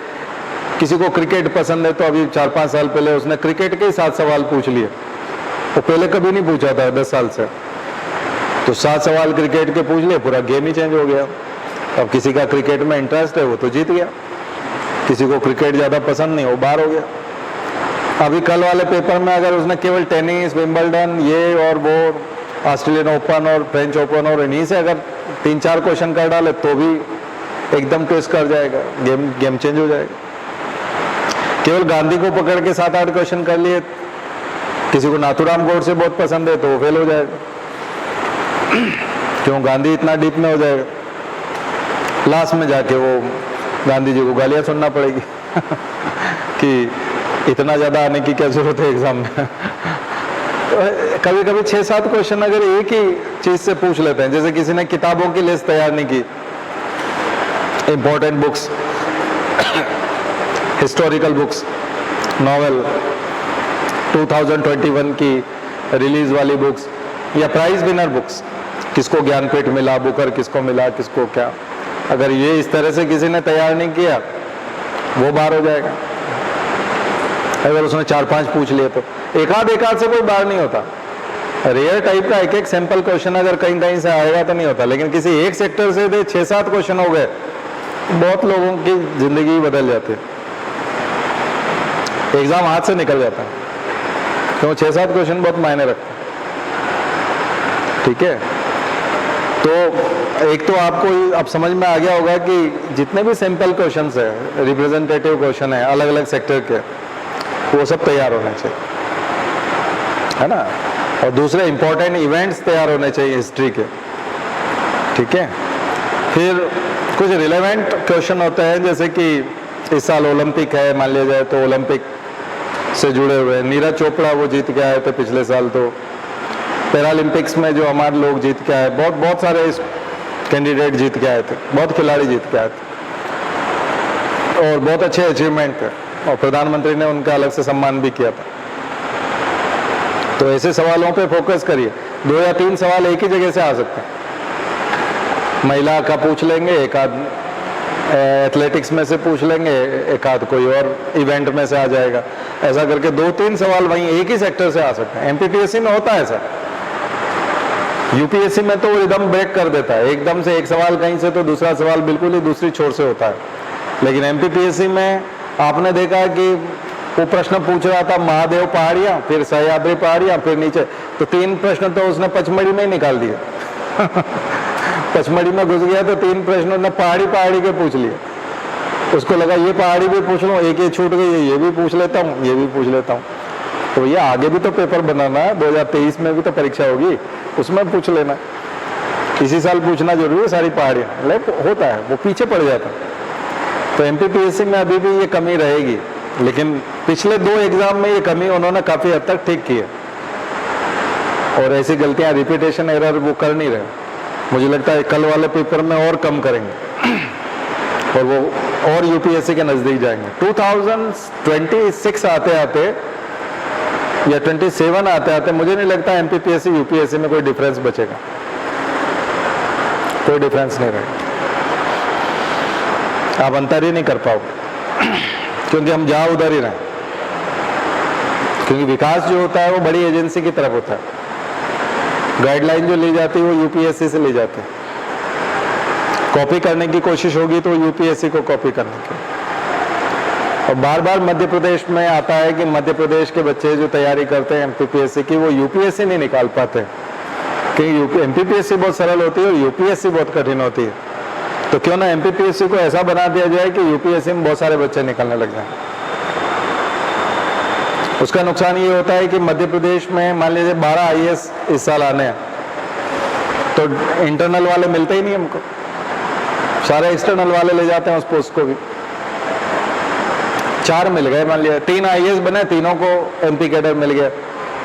किसी को क्रिकेट पसंद है, तो अभी 4-5 साल पहले उसने क्रिकेट के ही 7 सवाल पूछ लिए, वो पहले कभी नहीं पूछा था 10 साल से, तो 7 सवाल क्रिकेट के पूछ लिए, पूरा गेम ही चेंज हो गया। अब किसी का क्रिकेट में इंटरेस्ट है, वो तो जीत गया, किसी को क्रिकेट ज़्यादा पसंद नहीं, वो बाहर हो गया। अभी कल वाले पेपर में अगर उसने केवल टेनिस, विंबलडन, ये और वो, ऑस्ट्रेलियन ओपन और फ्रेंच ओपन और इन्हीं से अगर 3-4 क्वेश्चन कर डाले, तो भी एकदम ट्विस्ट कर जाएगा, गेम चेंज हो जाएगा। केवल गांधी को पकड़ के 7-8 क्वेश्चन कर लिए, किसी को नाथूराम गोडसे बहुत पसंद है, तो वो फेल हो जाएगा, क्यों, गांधी इतना डीप में हो जाएगा। लास्ट में जाके वो गांधी जी को गालियां सुनना पड़ेगी कि इतना ज़्यादा आने की क्या जरूरत है एग्जाम में। कभी कभी 6-7 क्वेश्चन अगर एक ही चीज से पूछ लेते हैं, जैसे किसी ने किताबों की लिस्ट तैयार नहीं की, important books, historical books, novel, 2021 की रिलीज वाली बुक्स या प्राइज विनर बुक्स, किसको ज्ञानपीठ मिला, बुकर किसको मिला, किसको क्या, अगर ये इस तरह से किसी ने तैयार नहीं किया वो बाहर हो जाएगा। अगर उसने 4-5 पूछ लिए तो एक आध से कोई बाहर नहीं होता। रेयर टाइप का एक सैंपल क्वेश्चन अगर कहीं कहीं से आएगा तो नहीं होता, लेकिन किसी एक सेक्टर से 6-7 क्वेश्चन हो गए, बहुत लोगों की जिंदगी बदल जाती है, एग्जाम हाथ से निकल जाता है। क्यों? 6-7 क्वेश्चन बहुत मायने रखते हैं। ठीक है, तो एक तो आपको अब समझ में आ गया होगा कि जितने भी सैंपल क्वेश्चन है, रिप्रेजेंटेटिव क्वेश्चन है अलग अलग सेक्टर के, वो सब तैयार होने चाहिए, है ना। और दूसरे इंपॉर्टेंट इवेंट्स तैयार होने चाहिए हिस्ट्री के। ठीक है, फिर कुछ रिलेवेंट क्वेश्चन होते हैं, जैसे कि इस साल ओलंपिक है मान लिया जाए, तो ओलंपिक से जुड़े हुए नीरज चोपड़ा वो जीत के आए थे पिछले साल, तो पैरालंपिक्स में जो हमारे लोग जीत के आए, बहुत सारे कैंडिडेट जीत के आए थे, बहुत खिलाड़ी जीत के आए थे और बहुत अच्छे अचीवमेंट थे, और प्रधानमंत्री ने उनका अलग से सम्मान भी किया था। तो ऐसे सवालों पे फोकस करिए। 2 या 3 सवाल एक ही जगह से आ सकते हैं। महिला का पूछ लेंगे, एक आध एथलेटिक्स में से पूछ लेंगे, एक आध कोई और इवेंट में से आ जाएगा। ऐसा करके 2-3 सवाल वहीं एक ही सेक्टर से आ सकते हैं। एमपीपीएससी में होता है ऐसा, यूपीएससी में तो वो एकदम ब्रेक कर देता है, एकदम से एक सवाल कहीं से तो दूसरा सवाल बिल्कुल ही दूसरी छोर से होता है। लेकिन एमपीपीएससी में आपने देखा कि वो प्रश्न पूछ रहा था महादेव पहाड़ियां, फिर सह्याद्री पहाड़ियां, फिर नीचे, तो 3 प्रश्न तो उसने पचमढ़ी में ही निकाल दिए पचमढ़ी में घुस गया तो 3 प्रश्न उसने पहाड़ी के पूछ लिए। उसको लगा ये पहाड़ी भी पूछ लूं, एक ये छूट गई, ये भी पूछ लेता हूँ, ये भी पूछ लेता हूँ। तो ये आगे भी तो पेपर बनाना है, 2023 में भी तो परीक्षा होगी, उसमें पूछ लेना। इसी साल पूछना जरूरी है सारी पहाड़ियाँ, लेकिन होता है वो पीछे पड़ जाता है। तो एमपीपीएससी में अभी भी ये कमी रहेगी, लेकिन पिछले 2 एग्जाम में ये कमी उन्होंने काफी हद तक ठीक की है, और ऐसी गलतियां, रिपीटेशन एरर वो कर नहीं रहे। मुझे लगता है कल वाले पेपर में और कम करेंगे और वो और यूपीएससी के नजदीक जाएंगे। 2026 आते आते या 27 आते आते मुझे नहीं लगता एमपीपीएससी यूपीएससी में कोई डिफरेंस बचेगा, कोई डिफरेंस नहीं रहेगा। आप अंतर ही नहीं कर पाओगे क्योंकि हम जहां उधर ही रहें, क्योंकि विकास जो होता है वो बड़ी एजेंसी की तरफ होता है। गाइडलाइन जो ली जाती है वो यूपीएससी से ली जाती है। कॉपी करने की कोशिश होगी तो यूपीएससी को कॉपी करने की। और बार बार मध्य प्रदेश में आता है कि मध्य प्रदेश के बच्चे जो तैयारी करते हैं एमपीपीएससी की, वो यूपीएससी नहीं निकाल पाते, क्योंकि एमपीपीएससी बहुत सरल होती है और यूपीएससी बहुत कठिन होती है। तो क्यों ना एमपीपीएससी को ऐसा बना दिया जाए कि यूपीएससी में बहुत सारे बच्चे निकलने लग जाएं। उसका नुकसान ये होता है कि मध्य प्रदेश में मान लीजिए 12 आईएएस इस साल आने हैं, तो इंटरनल वाले मिलते ही नहीं हमको, सारे एक्सटर्नल वाले ले जाते हैं उस पोस्ट को भी। 4 मिल गए, मान लिया 3 आईएएस बने, तीनों को एमपी कैडर मिल गया।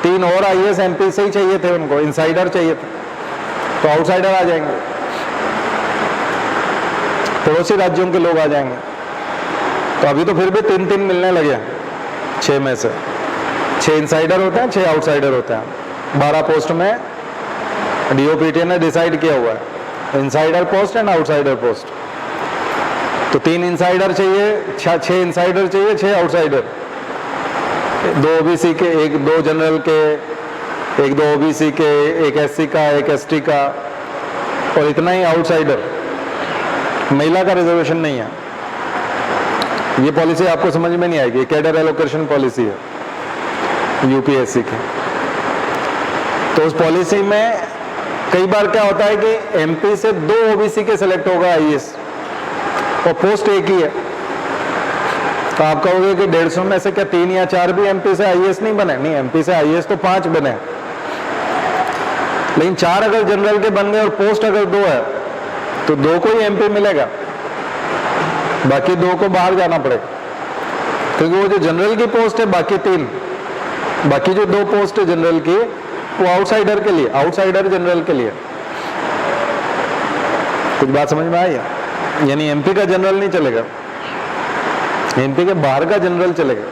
3 और आईएएस एमपी से ही चाहिए थे उनको, इनसाइडर चाहिए थे, तो आउटसाइडर आ जाएंगे, पड़ोसी राज्यों के लोग आ जाएंगे। तो अभी तो फिर भी 3-3 मिलने लगे 6 में से। 6 इनसाइडर होते हैं, 6 आउटसाइडर होते हैं। 12 पोस्ट में डीओपीटी ने डिसाइड किया हुआ है, insider post and outsider post. तो 3 इनसाइडर चाहिए, 6 इनसाइडर चाहिए, 6 आउटसाइडर। 2 ओबीसी के, 2 जनरल के, 2 ओबीसी के, 1 एससी का, 1 एसटी का, और इतना ही आउटसाइडर। महिला का रिजर्वेशन नहीं है। ये पॉलिसी आपको समझ में नहीं आएगी, कैडर एलोकेशन पॉलिसी है यूपीएससी की। तो उस पॉलिसी में कई बार क्या होता है कि एमपी से 2 ओबीसी के सिलेक्ट होगा आईएएस, और पोस्ट एक ही है। तो आप कहोगे कि 150 में से क्या 3 या 4 भी एमपी से आईएएस नहीं बने? नहीं, एमपी से आईएएस तो 5 बने, लेकिन 4 अगर जनरल के बन गए और पोस्ट अगर 2 है तो 2 को ही एमपी मिलेगा। बाकी 2 को बाहर जाना पड़ेगा, क्योंकि वो जो जनरल की पोस्ट है, बाकी जो 2 पोस्ट है जनरल की, वो आउटसाइडर के लिए, आउटसाइडर जनरल के लिए। कुछ बात समझ में आई है? यानी एमपी का जनरल नहीं चलेगा, एमपी के बाहर का जनरल चलेगा।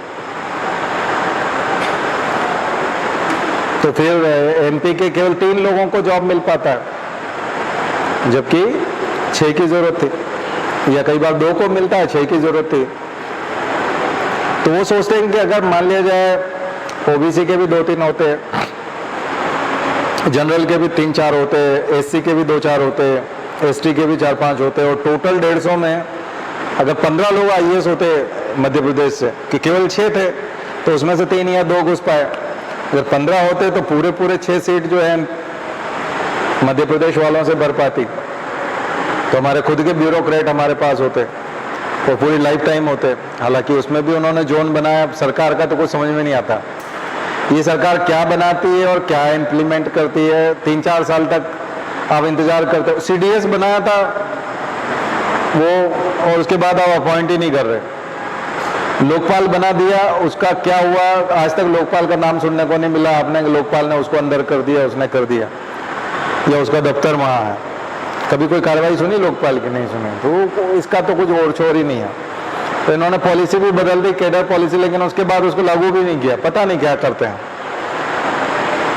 तो फिर एमपी के केवल 3 लोगों को जॉब मिल पाता है, जबकि 6 की जरूरत थी, या कई बार 2 को मिलता है, 6 की जरूरत थी। तो वो सोचते हैं कि अगर मान लिया जाए ओबीसी के भी 2-3 होते हैं, जनरल के भी 3-4 होते हैं, एससी के भी 2-4 होते हैं, एसटी के भी 4-5 होते हैं, और टोटल 150 में अगर 15 लोग आईएएस होते मध्य प्रदेश से, कि केवल 6 थे, तो उसमें से 3 या 2 घुस पाए। अगर 15 होते तो पूरे 6 सीट जो है मध्य प्रदेश वालों से भर पाती। तो हमारे खुद के ब्यूरोक्रेट हमारे पास होते और पूरी लाइफ टाइम होते। हालांकि उसमें भी उन्होंने जोन बनाया, सरकार का तो कुछ समझ में नहीं आता, ये सरकार क्या बनाती है और क्या इम्प्लीमेंट करती है। 3-4 साल तक आप इंतजार करते हो। सीडीएस बनाया था वो, और उसके बाद आप अपॉइंट ही नहीं कर रहे। लोकपाल बना दिया, उसका क्या हुआ आज तक लोकपाल का नाम सुनने को नहीं मिला। आपने लोकपाल ने उसको अंदर कर दिया, उसने कर दिया, या उसका दफ्तर वहाँ है। कभी कोई कार्रवाई सुनी लोकपाल की? नहीं सुनी। तो इसका तो कुछ और छोर ही नहीं है। तो इन्होंने पॉलिसी भी बदल दी, कैडर पॉलिसी, लेकिन उसके बाद उसको लागू भी नहीं किया। पता नहीं क्या करते हैं,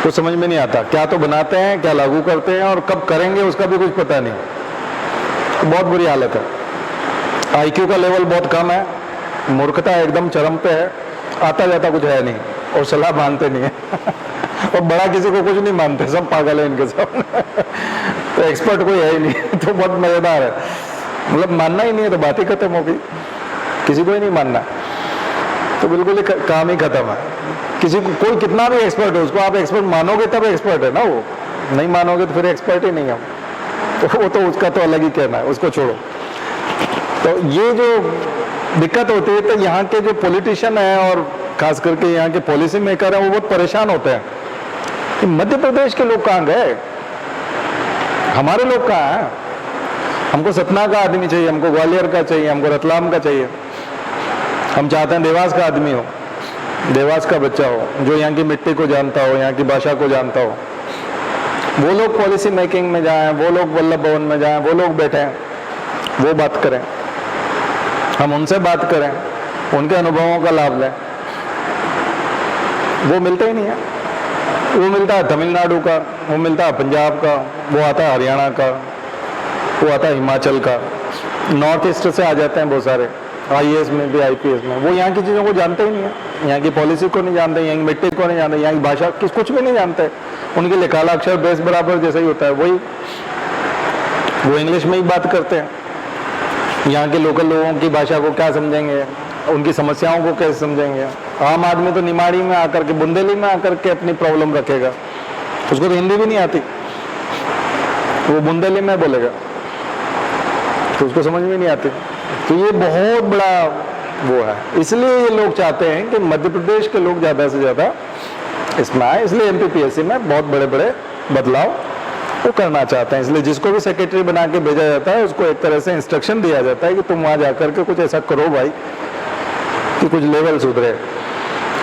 कुछ समझ में नहीं आता। क्या तो बनाते हैं, क्या लागू करते हैं, और कब करेंगे उसका भी कुछ पता नहीं। बहुत बुरी हालत है। आईक्यू का लेवल बहुत कम है, मूर्खता एकदम चरम पे है, आता जाता कुछ है नहीं, और सलाह मानते नहीं है और बड़ा किसी को कुछ नहीं मानते, सब पागल है इनके सब तो एक्सपर्ट कोई है ही नहीं तो बहुत मजेदार है। मतलब मानना ही नहीं है तो बात ही खत्म होगी, किसी को ही नहीं मानना तो बिल्कुल ही काम ही खत्म है। किसी को कोई कितना भी एक्सपर्ट है, उसको आप एक्सपर्ट मानोगे तब एक्सपर्ट है ना, वो नहीं मानोगे तो फिर एक्सपर्ट ही नहीं है तो वो तो उसका तो अलग ही कहना है, उसको छोड़ो। तो ये जो दिक्कत होती है, तो यहाँ के जो पॉलिटिशियन है और खास करके यहाँ के पॉलिसी मेकर हैं, वो बहुत परेशान होते हैं कि मध्य प्रदेश के लोग कहाँ गए, हमारे लोग कहाँ हैं। हमको सतना का आदमी चाहिए, हमको ग्वालियर का चाहिए, हमको रतलाम का चाहिए। हम चाहते हैं देवास का आदमी हो, देवास का बच्चा हो, जो यहाँ की मिट्टी को जानता हो, यहाँ की भाषा को जानता हो। वो लोग पॉलिसी मेकिंग में जाएं, वो लोग वल्लभ भवन में जाएं, वो लोग बैठें, वो बात करें, हम उनसे बात करें, उनके अनुभवों का लाभ लें। वो मिलते ही नहीं है। वो मिलता है तमिलनाडु का, वो मिलता है पंजाब का, वो आता है हरियाणा का, वो आता है हिमाचल का, नॉर्थ ईस्ट से आ जाते हैं बहुत सारे, आईएएस में भी आईपीएस में। वो यहाँ की चीज़ों को जानते ही नहीं है, यहाँ की पॉलिसी को नहीं जानते, यहाँ की मिट्टी को नहीं जानते, यहाँ की भाषा कुछ भी नहीं जानते। उनके लिए काला अक्षर बेस बराबर जैसा ही होता है, वही वो इंग्लिश में ही बात करते हैं। यहाँ के लोकल लोगों की भाषा को क्या समझेंगे, उनकी समस्याओं को कैसे समझेंगे। आम आदमी तो निमाड़ी में आकर के, बुंदेली में आकर के अपनी प्रॉब्लम रखेगा, उसको तो हिंदी भी नहीं आती, वो बुंदेली में बोलेगा तो उसको समझ में नहीं आती। तो ये बहुत बड़ा वो है। इसलिए ये लोग चाहते हैं कि मध्य प्रदेश के लोग ज़्यादा से ज़्यादा इसमें आए। इसलिए एमपीपीएससी में बहुत बड़े बड़े बदलाव वो करना चाहते हैं। इसलिए जिसको भी सेक्रेटरी बना के भेजा जाता है, उसको एक तरह से इंस्ट्रक्शन दिया जाता है कि तुम वहाँ जाकर के कुछ ऐसा करो भाई कि कुछ लेवल सुधरे।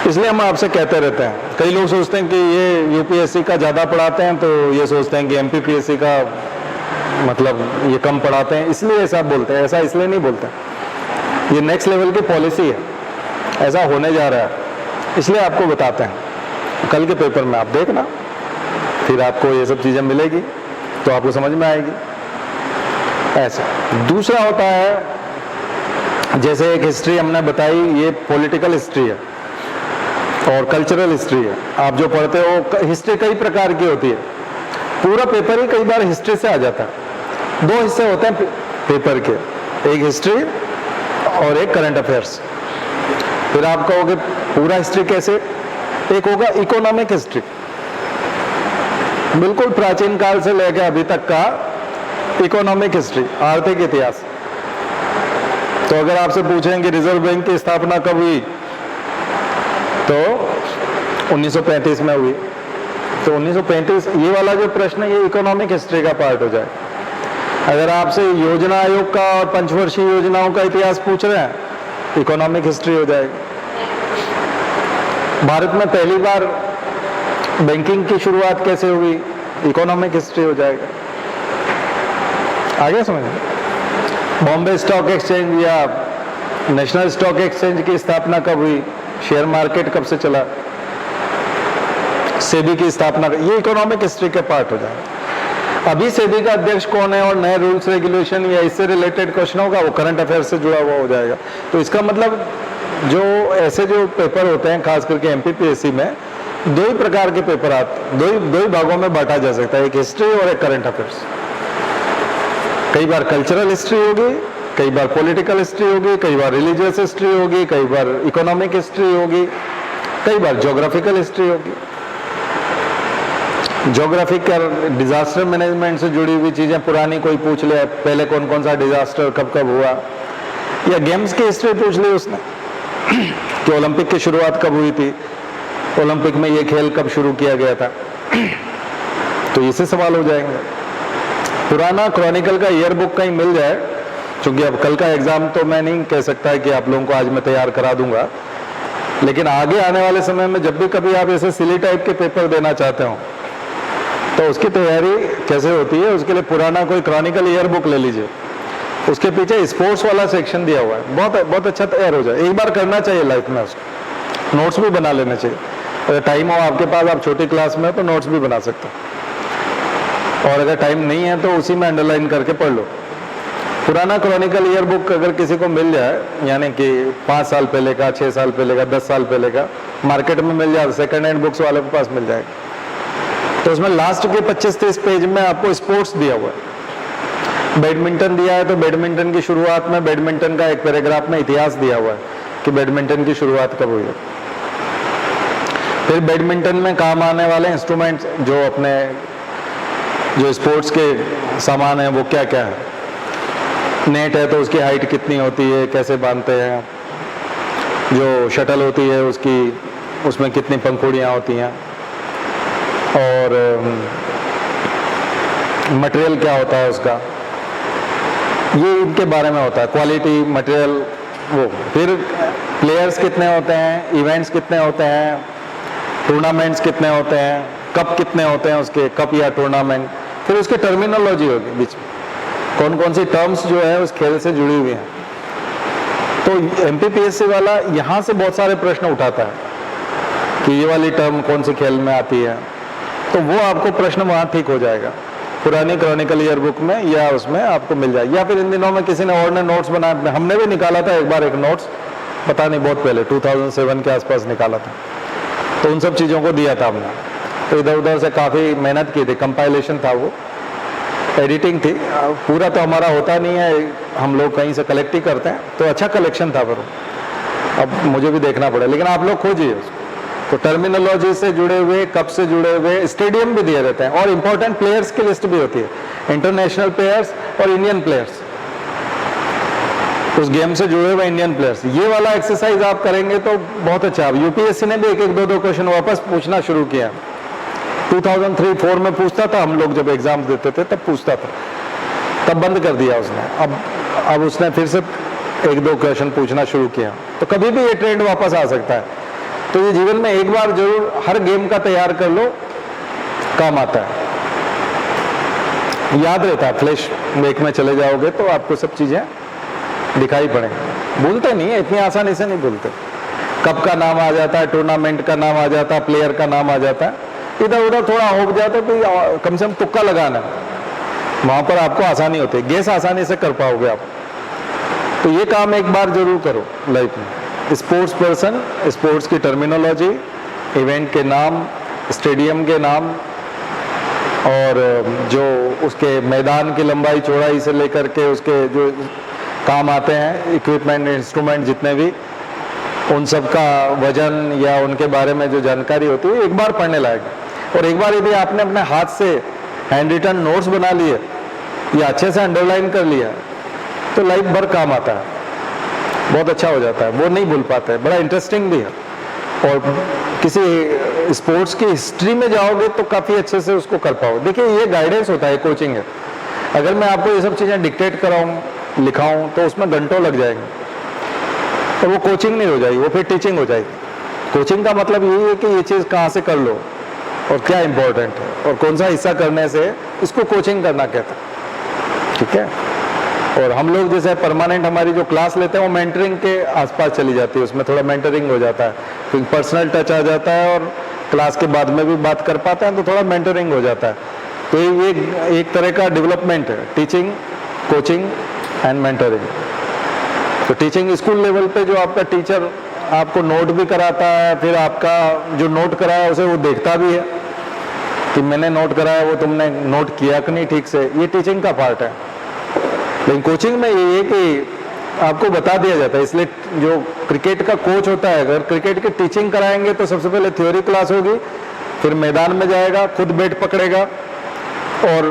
इसलिए हम आपसे कहते रहते हैं। कई लोग सोचते हैं कि ये यूपीएससी का ज़्यादा पढ़ाते हैं, तो ये सोचते हैं कि एमपीपीएससी का मतलब ये कम पढ़ाते हैं, इसलिए ऐसा बोलते हैं। ऐसा इसलिए नहीं बोलते, ये नेक्स्ट लेवल की पॉलिसी है, ऐसा होने जा रहा है, इसलिए आपको बताते हैं। कल के पेपर में आप देखना, फिर आपको ये सब चीज़ें मिलेगी तो आपको समझ में आएगी। ऐसा दूसरा होता है, जैसे एक हिस्ट्री हमने बताई, ये पॉलिटिकल हिस्ट्री है और कल्चरल हिस्ट्री है। आप जो पढ़ते हो, हिस्ट्री कई प्रकार की होती है, पूरा पेपर ही कई बार हिस्ट्री से आ जाता है। 2 हिस्से होते हैं पेपर के, एक हिस्ट्री और एक करंट अफेयर्स। फिर आप कहोगे पूरा हिस्ट्री कैसे? एक होगा इकोनॉमिक हिस्ट्री, बिल्कुल प्राचीन काल से लेकर अभी तक का इकोनॉमिक हिस्ट्री, आर्थिक इतिहास। तो अगर आपसे पूछें कि रिजर्व बैंक की स्थापना कब हुई, तो 1935 में हुई। तो 1935 ये वाला जो प्रश्न है, ये इकोनॉमिक हिस्ट्री का पार्ट हो जाए। अगर आपसे योजना आयोग का और पंचवर्षीय योजनाओं का इतिहास पूछ रहे हैं, इकोनॉमिक हिस्ट्री हो जाएगी। भारत में पहली बार बैंकिंग की शुरुआत कैसे हुई, इकोनॉमिक हिस्ट्री हो जाएगा। आगे समझ, बॉम्बे स्टॉक एक्सचेंज या नेशनल स्टॉक एक्सचेंज की स्थापना कब हुई, शेयर मार्केट कब से चला, सेबी की स्थापना, ये इकोनॉमिक हिस्ट्री के पार्ट हो जाएगा। अभी सेबी का अध्यक्ष कौन है और नए रूल्स रेगुलेशन या इससे रिलेटेड क्वेश्चन होगा, वो करंट अफेयर से जुड़ा हुआ हो जाएगा। तो इसका मतलब जो ऐसे जो पेपर होते हैं खास करके एमपीपीएससी में, दो ही प्रकार के पेपर आते, दो ही भागों में बांटा जा सकता है, एक हिस्ट्री और एक करंट अफेयर्स। कई बार कल्चरल हिस्ट्री होगी, कई बार पॉलिटिकल हिस्ट्री होगी, कई बार रिलीजियस हिस्ट्री होगी, कई बार इकोनॉमिक हिस्ट्री होगी, कई बार ज्योग्राफिकल हिस्ट्री होगी। ज्योग्राफिकल डिजास्टर मैनेजमेंट से जुड़ी हुई चीजें पुरानी कोई पूछ ले, पहले कौन कौन सा डिजास्टर कब कब हुआ, या गेम्स की हिस्ट्री पूछ ली उसने कि ओलंपिक की शुरुआत कब हुई थी, ओलंपिक में ये खेल कब शुरू किया गया था, तो इससे सवाल हो जाएंगे। पुराना क्रॉनिकल का ईयर बुक कहीं मिल जाए, क्योंकि अब कल का एग्जाम तो मैं नहीं कह सकता है कि आप लोगों को आज मैं तैयार करा दूंगा, लेकिन आगे आने वाले समय में जब भी कभी आप ऐसे सिली टाइप के पेपर देना चाहते हो तो उसकी तैयारी कैसे होती है, उसके लिए पुराना कोई क्रॉनिकल ईयर बुक ले लीजिए, उसके पीछे स्पोर्ट्स वाला सेक्शन दिया हुआ है, बहुत अच्छा तैयार हो जाए। एक बार करना चाहिए लाइफ में, उसको नोट्स भी बना लेने चाहिए, अगर टाइम हो आपके पास, आप छोटी क्लास में तो नोट्स भी बना सकते हो, और अगर टाइम नहीं है तो उसी में अंडरलाइन करके पढ़ लो। पुराना क्रॉनिकल ईयर बुक अगर किसी को मिल जाए, यानी कि 5 साल पहले का, 6 साल पहले का, 10 साल पहले का, मार्केट में मिल जाए, सेकंड हैंड बुक्स वालों के पास मिल जाएगा, तो उसमें लास्ट के 25-30 पेज में आपको स्पोर्ट्स दिया हुआ है। बैडमिंटन दिया है तो बैडमिंटन की शुरुआत में बैडमिंटन का एक पैराग्राफ में इतिहास दिया हुआ है कि बैडमिंटन की शुरुआत कब हुई है। फिर बैडमिंटन में काम आने वाले इंस्ट्रूमेंट्स, जो अपने जो स्पोर्ट्स के सामान है वो क्या क्या है, नेट है तो उसकी हाइट कितनी होती है, कैसे बांधते हैं, जो शटल होती है उसमें कितनी पंखुड़ियाँ होती हैं, और मटेरियल क्या होता है उसका, ये इनके बारे में होता है, क्वालिटी मटेरियल वो। फिर प्लेयर्स कितने होते हैं, इवेंट्स कितने होते हैं, टूर्नामेंट्स कितने होते हैं, कप कितने होते हैं उसके, कप या टूर्नामेंट। फिर उसकी टर्मिनोलॉजी होगी बीच में, कौन कौन सी टर्म्स जो है उस खेल से जुड़ी हुई हैं। तो एमपीपीएससी वाला यहाँ से बहुत सारे प्रश्न उठाता है कि ये वाली टर्म कौन से खेल में आती है, तो वो आपको प्रश्न वहाँ ठीक हो जाएगा पुरानी क्रॉनिकल ईयर बुक में, या उसमें आपको मिल जाएगी। या फिर इन दिनों में किसी ने और ने नोट्स बनाया, हमने भी निकाला था एक बार एक नोट्स, पता नहीं बहुत पहले 2007 के आसपास निकाला था, तो उन सब चीज़ों को दिया था हमने, तो इधर उधर से काफ़ी मेहनत की थी, कंपाइलेशन था वो, एडिटिंग थी, पूरा तो हमारा होता नहीं है, हम लोग कहीं से कलेक्ट ही करते हैं, तो अच्छा कलेक्शन था पर अब मुझे भी देखना पड़ा, लेकिन आप लोग खोजिए उसको। तो टर्मिनोलॉजी से जुड़े हुए, कब से जुड़े हुए, स्टेडियम भी दिए रहते हैं, और इंपॉर्टेंट प्लेयर्स की लिस्ट भी होती है, इंटरनेशनल प्लेयर्स और इंडियन प्लेयर्स, उस गेम से जुड़े हुए इंडियन प्लेयर्स। ये वाला एक्सरसाइज आप करेंगे तो बहुत अच्छा। अब यूपीएससी ने भी एक एक दो दो क्वेश्चन वापस पूछना शुरू किया, 2003-4 में पूछता था, हम लोग जब एग्जाम देते थे तब पूछता था, तब बंद कर दिया उसने, अब उसने फिर से एक दो क्वेश्चन पूछना शुरू किया, तो कभी भी ये ट्रेंड वापस आ सकता है। तो ये जीवन में एक बार जरूर हर गेम का तैयार कर लो, काम आता है, याद रहता है, फ्लैश बैक में चले जाओगे तो आपको सब चीजें दिखाई पड़ेंगी, भूलते नहीं है, इतनी आसानी से नहीं भूलते। कप का नाम आ जाता है, टूर्नामेंट का नाम आ जाता है, प्लेयर का नाम आ जाता है, इधर उधर थोड़ा हो जाता तो कम से कम तुक्का लगाना, वहां पर आपको आसानी होती है, गेस आसानी से कर पाओगे आप। तो ये काम एक बार जरूर करो लाइफ में। स्पोर्ट्स पर्सन, स्पोर्ट्स की टर्मिनोलॉजी, इवेंट के नाम, स्टेडियम के नाम, और जो उसके मैदान की लंबाई चौड़ाई से लेकर के उसके जो काम आते हैं, इक्विपमेंट, इंस्ट्रूमेंट जितने भी, उन सब का वजन या उनके बारे में जो जानकारी होती है, एक बार पढ़ने लायक। और एक बार यदि आपने अपने हाथ से हैंड रिटन नोट्स बना लिए या अच्छे से अंडरलाइन कर लिया तो लाइफ भर काम आता है, बहुत अच्छा हो जाता है, वो नहीं भूल पाते हैं, बड़ा इंटरेस्टिंग भी है। और किसी स्पोर्ट्स की हिस्ट्री में जाओगे तो काफ़ी अच्छे से उसको कर पाओ। देखिए ये गाइडेंस होता है, कोचिंग है, अगर मैं आपको ये सब चीज़ें डिक्टेट कराऊँ, लिखाऊँ, तो उसमें घंटों लग जाएंगे, तो वो कोचिंग नहीं हो जाएगी, वो फिर टीचिंग हो जाएगी। कोचिंग का मतलब यही है कि ये चीज़ कहाँ से कर लो और क्या इंपॉर्टेंट है और कौन सा हिस्सा करने से, इसको कोचिंग करना कहता है, ठीक है। और हम लोग जैसे परमानेंट हमारी जो क्लास लेते हैं वो मेंटरिंग के आसपास चली जाती है, उसमें थोड़ा मेंटरिंग हो जाता है, क्योंकि पर्सनल टच आ जाता है और क्लास के बाद में भी बात कर पाते हैं, तो थोड़ा मेंटरिंग हो जाता है। तो ये एक तरह का डेवलपमेंट है, टीचिंग, कोचिंग एंड मेंटरिंग। तो टीचिंग स्कूल लेवल पे जो आपका टीचर आपको नोट भी कराता है, फिर आपका जो नोट कराया उसे वो देखता भी है कि मैंने नोट कराया, वो तुमने नोट किया कि नहीं ठीक से, ये टीचिंग का पार्ट है। लेकिन कोचिंग में ये है कि आपको बता दिया जाता है, इसलिए जो क्रिकेट का कोच होता है, अगर क्रिकेट की टीचिंग कराएंगे तो सबसे पहले थ्योरी क्लास होगी, फिर मैदान में जाएगा, खुद बैट पकड़ेगा और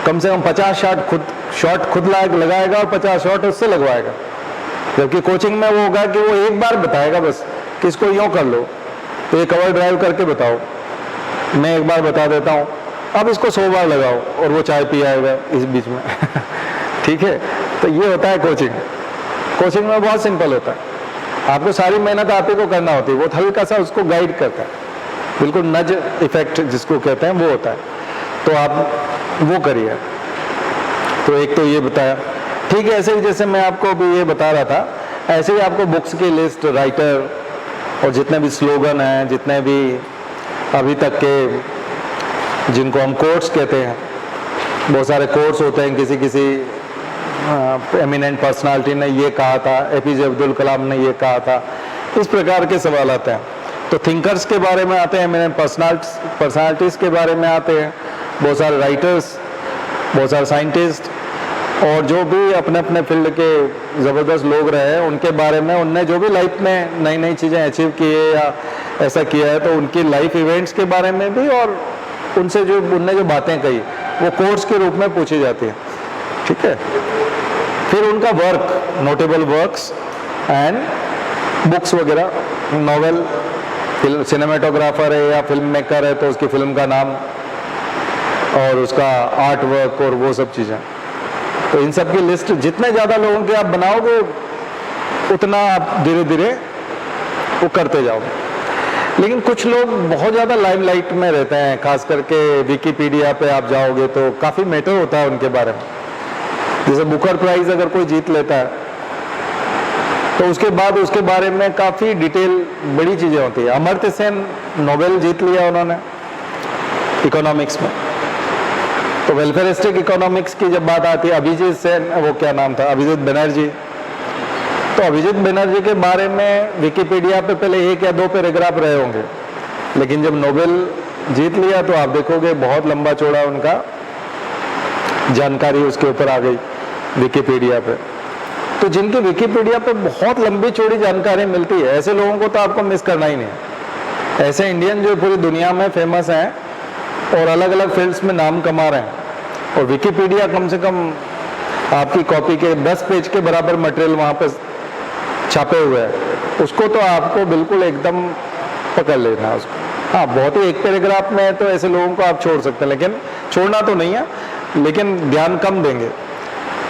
कम से कम 50 शॉट खुद लगाएगा और 50 शॉट उससे लगवाएगा। जबकि कोचिंग में वो होगा कि वो एक बार बताएगा बस कि इसको यूँ कर लो, तो ये कवर ड्राइव करके बताओ, मैं एक बार बता देता हूँ, अब इसको 100 बार लगाओ, और वो चाय पी आएगा इस बीच में ठीक है। तो ये होता है कोचिंग। कोचिंग में बहुत सिंपल होता है, आपको सारी मेहनत आप ही को करना होती है, वो हल्का सा उसको गाइड करता है, बिल्कुल नज इफेक्ट जिसको कहते हैं वो होता है, तो आप वो करिए। तो एक तो ये बताया, ठीक है। ऐसे ही जैसे मैं आपको भी ये बता रहा था, ऐसे ही आपको बुक्स की लिस्ट, राइटर और जितने भी स्लोगन हैं, जितने भी अभी तक के जिनको हम कोट्स कहते हैं, बहुत सारे कोट्स होते हैं, किसी एमिनेंट पर्सनालिटी ने ये कहा था, एपीजे अब्दुल कलाम ने ये कहा था, इस प्रकार के सवाल आते हैं। तो थिंकर्स के बारे में आते हैं, एमिनेंट पर्सनालिटीज़ के बारे में आते हैं, बहुत सारे राइटर्स, बहुत सारे साइंटिस्ट, और जो भी अपने अपने फील्ड के ज़बरदस्त लोग रहे हैं उनके बारे में, उनने जो भी लाइफ में नई नई चीज़ें अचीव की है या ऐसा किया है, तो उनकी लाइफ इवेंट्स के बारे में भी, और उनसे जो उनने जो बातें कही वो कोट्स के रूप में पूछी जाती है, ठीक है। फिर उनका work, notable works and books वगैरह, नॉवेल, फिल्म, सिनेमेटोग्राफर है या फिल्म मेकर है तो उसकी फिल्म का नाम और उसका आर्ट वर्क और वो सब चीज़ें। तो इन सब की लिस्ट जितने ज़्यादा लोगों के आप बनाओगे उतना आप धीरे धीरे वो करते जाओगे। लेकिन कुछ लोग बहुत ज़्यादा लाइमलाइट में रहते हैं, खास करके विकिपीडिया पे आप जाओगे तो काफ़ी मैटर होता है उनके बारे में। जैसे बुकर प्राइज़ अगर कोई जीत लेता है तो उसके बाद उसके बारे में काफ़ी डिटेल बड़ी चीज़ें होती है। अमर्त्य सेन नोबेल जीत लिया उन्होंने इकोनॉमिक्स में, तो वेलफेयरिस्टिक इकोनॉमिक्स की जब बात आती है, अभिजीत सेन, वो क्या नाम था, अभिजीत बनर्जी, तो अभिजीत बनर्जी के बारे में विकिपीडिया पे पहले 1 या 2 पैराग्राफ रहे होंगे, लेकिन जब नोबेल जीत लिया तो आप देखोगे बहुत लंबा चौड़ा उनका जानकारी उसके ऊपर आ गई विकिपीडिया पे। तो जिनकी विकिपीडिया पे बहुत लंबी चौड़ी जानकारी मिलती है, ऐसे लोगों को तो आपको मिस करना ही नहीं है। ऐसे इंडियन जो पूरी दुनिया में फेमस हैं और अलग अलग फील्ड्स में नाम कमा रहे हैं, और विकिपीडिया कम से कम आपकी कॉपी के 10 पेज के बराबर मटेरियल वहाँ पर छापे हुए हैं, उसको तो आपको बिल्कुल एकदम पकड़ लेना है उसको। हाँ, बहुत ही एक पैराग्राफ में है तो ऐसे लोगों को आप छोड़ सकते हैं, लेकिन छोड़ना तो नहीं है, लेकिन ध्यान कम देंगे,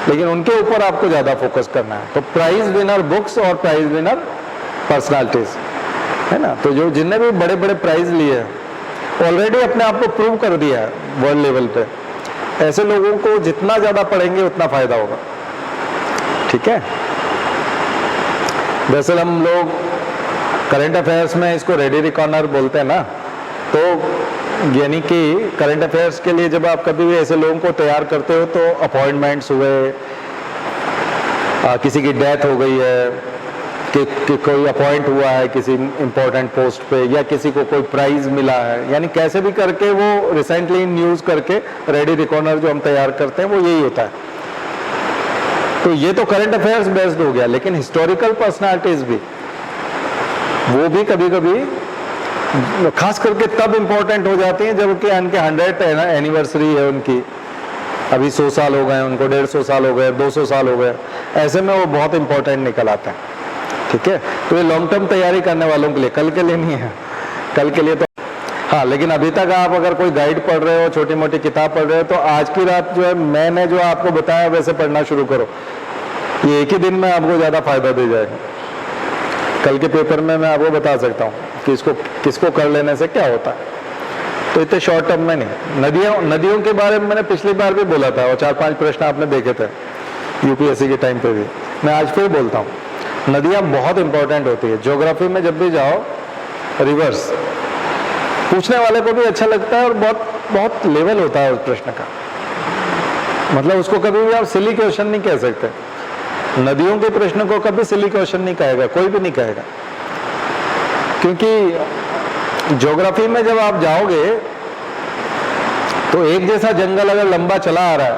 लेकिन उनके ऊपर आपको ज़्यादा फोकस करना है। तो प्राइज विनर बुक्स और प्राइज विनर पर्सनालिटीज है ना, तो जो जिनने भी बड़े बड़े प्राइज लिए हैं ऑलरेडी अपने आप को प्रूव कर दिया है वर्ल्ड लेवल पे, ऐसे लोगों को जितना ज़्यादा पढ़ेंगे उतना फायदा होगा, ठीक है। दरअसल हम लोग करंट अफेयर्स में इसको रेडी रिकॉर्नर बोलते हैं ना, तो यानी कि करंट अफेयर्स के लिए जब आप कभी भी ऐसे लोगों को तैयार करते हो तो अपॉइंटमेंट्स हुए, किसी की डेथ हो गई है, कि कोई अपॉइंट हुआ है किसी इम्पोर्टेंट पोस्ट पे, या किसी को कोई प्राइज मिला है, यानी कैसे भी करके वो रिसेंटली न्यूज़ करके रेडी रिकॉर्नर जो हम तैयार करते हैं वो यही होता है। तो ये तो करंट अफेयर्स बेस्ड हो गया, लेकिन हिस्टोरिकल पर्सनालिटीज भी, वो भी कभी कभी खास करके तब इम्पोर्टेंट हो जाती हैं जबकि उनके 100th एनिवर्सरी है उनकी, अभी 100 साल हो गए उनको, 150 साल हो गए, 200 साल हो गए, ऐसे में वो बहुत इंपॉर्टेंट निकल आता है, ठीक है। तो ये लॉन्ग टर्म तैयारी करने वालों के लिए, कल के लिए नहीं है, कल के लिए तो हाँ, लेकिन अभी तक आप अगर कोई गाइड पढ़ रहे हो, छोटी मोटी किताब पढ़ रहे हो, तो आज की रात जो है मैंने जो आपको बताया वैसे पढ़ना शुरू करो। ये एक ही दिन में आपको ज़्यादा फायदा दे जाएगा। कल के पेपर में मैं आपको बता सकता हूँ कि इसको किसको कर लेने से क्या होता है। तो इतने शॉर्ट टर्म में नहीं। नदियों के बारे में मैंने पिछली बार भी बोला था और 4-5 प्रश्न आपने देखे थे यूपीएससी के टाइम पे भी। मैं आज फिर बोलता हूँ, नदियाँ बहुत इंपॉर्टेंट होती है। ज्योग्राफी में जब भी जाओ रिवर्स पूछने वाले को भी अच्छा लगता है और बहुत लेवल होता है उस प्रश्न का। मतलब उसको कभी भी आप सिली क्वेश्चन नहीं कह सकते। नदियों के प्रश्न को कभी सिली क्वेश्चन नहीं कहेगा, कोई भी नहीं कहेगा। क्योंकि ज्योग्राफी में जब आप जाओगे तो एक जैसा जंगल अगर लंबा चला आ रहा है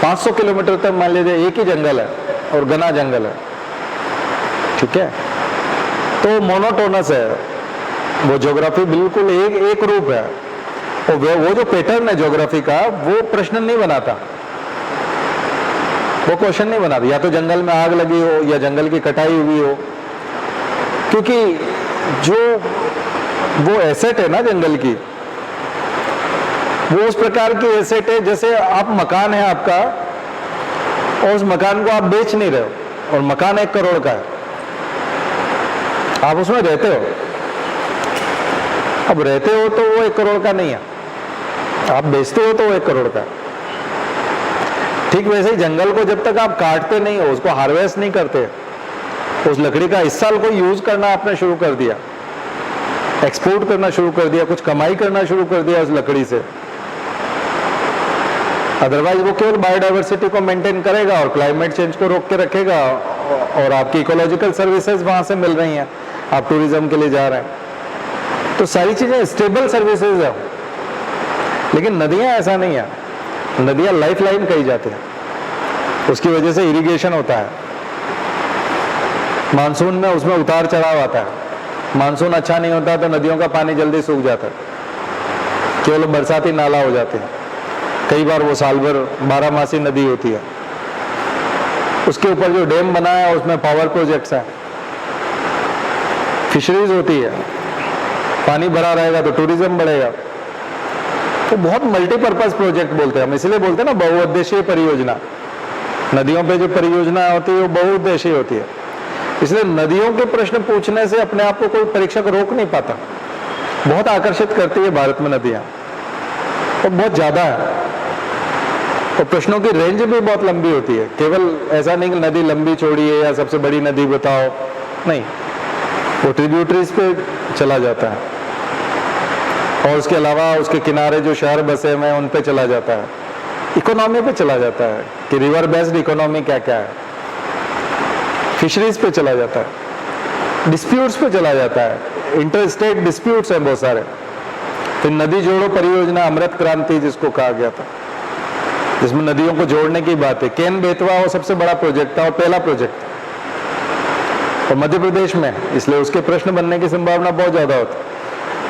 500 किलोमीटर तक, मान लीजिए एक ही जंगल है और घना जंगल है, ठीक है, तो मोनोटोनस है वो ज्योग्राफी, बिल्कुल एक रूप है। और वो जो पैटर्न है ज्योग्राफी का, वो प्रश्न नहीं बनाता, वो क्वेश्चन नहीं बनाता। या तो जंगल में आग लगी हो या जंगल की कटाई हुई हो, क्योंकि जो वो एसेट है ना जंगल की, वो उस प्रकार की एसेट है जैसे आप मकान है आपका और उस मकान को आप बेच नहीं रहे हो और मकान 1 करोड़ का है, आप उसमें रहते हो। अब रहते हो तो वो 1 करोड़ का नहीं है, आप बेचते हो तो वो 1 करोड़ का। ठीक वैसे ही जंगल को जब तक आप काटते नहीं हो, उसको हार्वेस्ट नहीं करते, उस लकड़ी का इस साल को यूज करना आपने शुरू कर दिया, एक्सपोर्ट करना शुरू कर दिया, कुछ कमाई करना शुरू कर दिया उस लकड़ी से, अदरवाइज वो केवल बायोडाइवर्सिटी को मेंटेन करेगा और क्लाइमेट चेंज को रोक के रखेगा। और आपकी इकोलॉजिकल सर्विसेज वहां से मिल रही हैं, आप टूरिज्म के लिए जा रहे हैं, तो सारी चीजें स्टेबल सर्विसेज है। लेकिन नदियां ऐसा नहीं है, नदियां लाइफ लाइन कही जाती है, उसकी वजह से इरिगेशन होता है। मानसून में उसमें उतार चढ़ाव आता है, मानसून अच्छा नहीं होता तो नदियों का पानी जल्दी सूख जाता है, केवल बरसाती नाला हो जाते हैं। कई बार वो साल भर 12 नदी होती है। उसके ऊपर जो डैम बना है उसमें पावर प्रोजेक्ट्स हैं, फिशरीज होती है, पानी भरा रहेगा तो टूरिज्म बढ़ेगा। तो बहुत मल्टीपर्पज प्रोजेक्ट बोलते हैं हम, इसलिए बोलते हैं ना बहुउद्देशीय परियोजना। नदियों पे जो परियोजना होती है वो बहुउद्देशीय होती है। इसलिए नदियों के प्रश्न पूछने से अपने आप को कोई परीक्षक रोक नहीं पाता। बहुत आकर्षित करती है भारत में नदियां, और बहुत ज्यादा है, और प्रश्नों की रेंज भी बहुत लंबी होती है। केवल ऐसा नहीं कि नदी लंबी चौड़ी है या सबसे बड़ी नदी बताओ, नहीं, वो ट्रिब्यूटरीज पे चला जाता है और उसके अलावा उसके किनारे जो शहर बसे हुए हैं उन पे चला जाता है, इकोनॉमी पे चला जाता है कि रिवर बेस्ड इकोनॉमी क्या क्या है, फिशरीज पे चला जाता है, डिस्प्यूट्स पे चला जाता है, इंटर स्टेट डिस्प्यूट्स हैं बहुत सारे। फिर नदी जोड़ो परियोजना, अमृत क्रांति जिसको कहा गया था, जिसमें नदियों को जोड़ने की बात है। केन बेतवा वो सबसे बड़ा प्रोजेक्ट था और पहला प्रोजेक्ट था और मध्य प्रदेश में, इसलिए उसके प्रश्न बनने की संभावना बहुत ज्यादा होती है।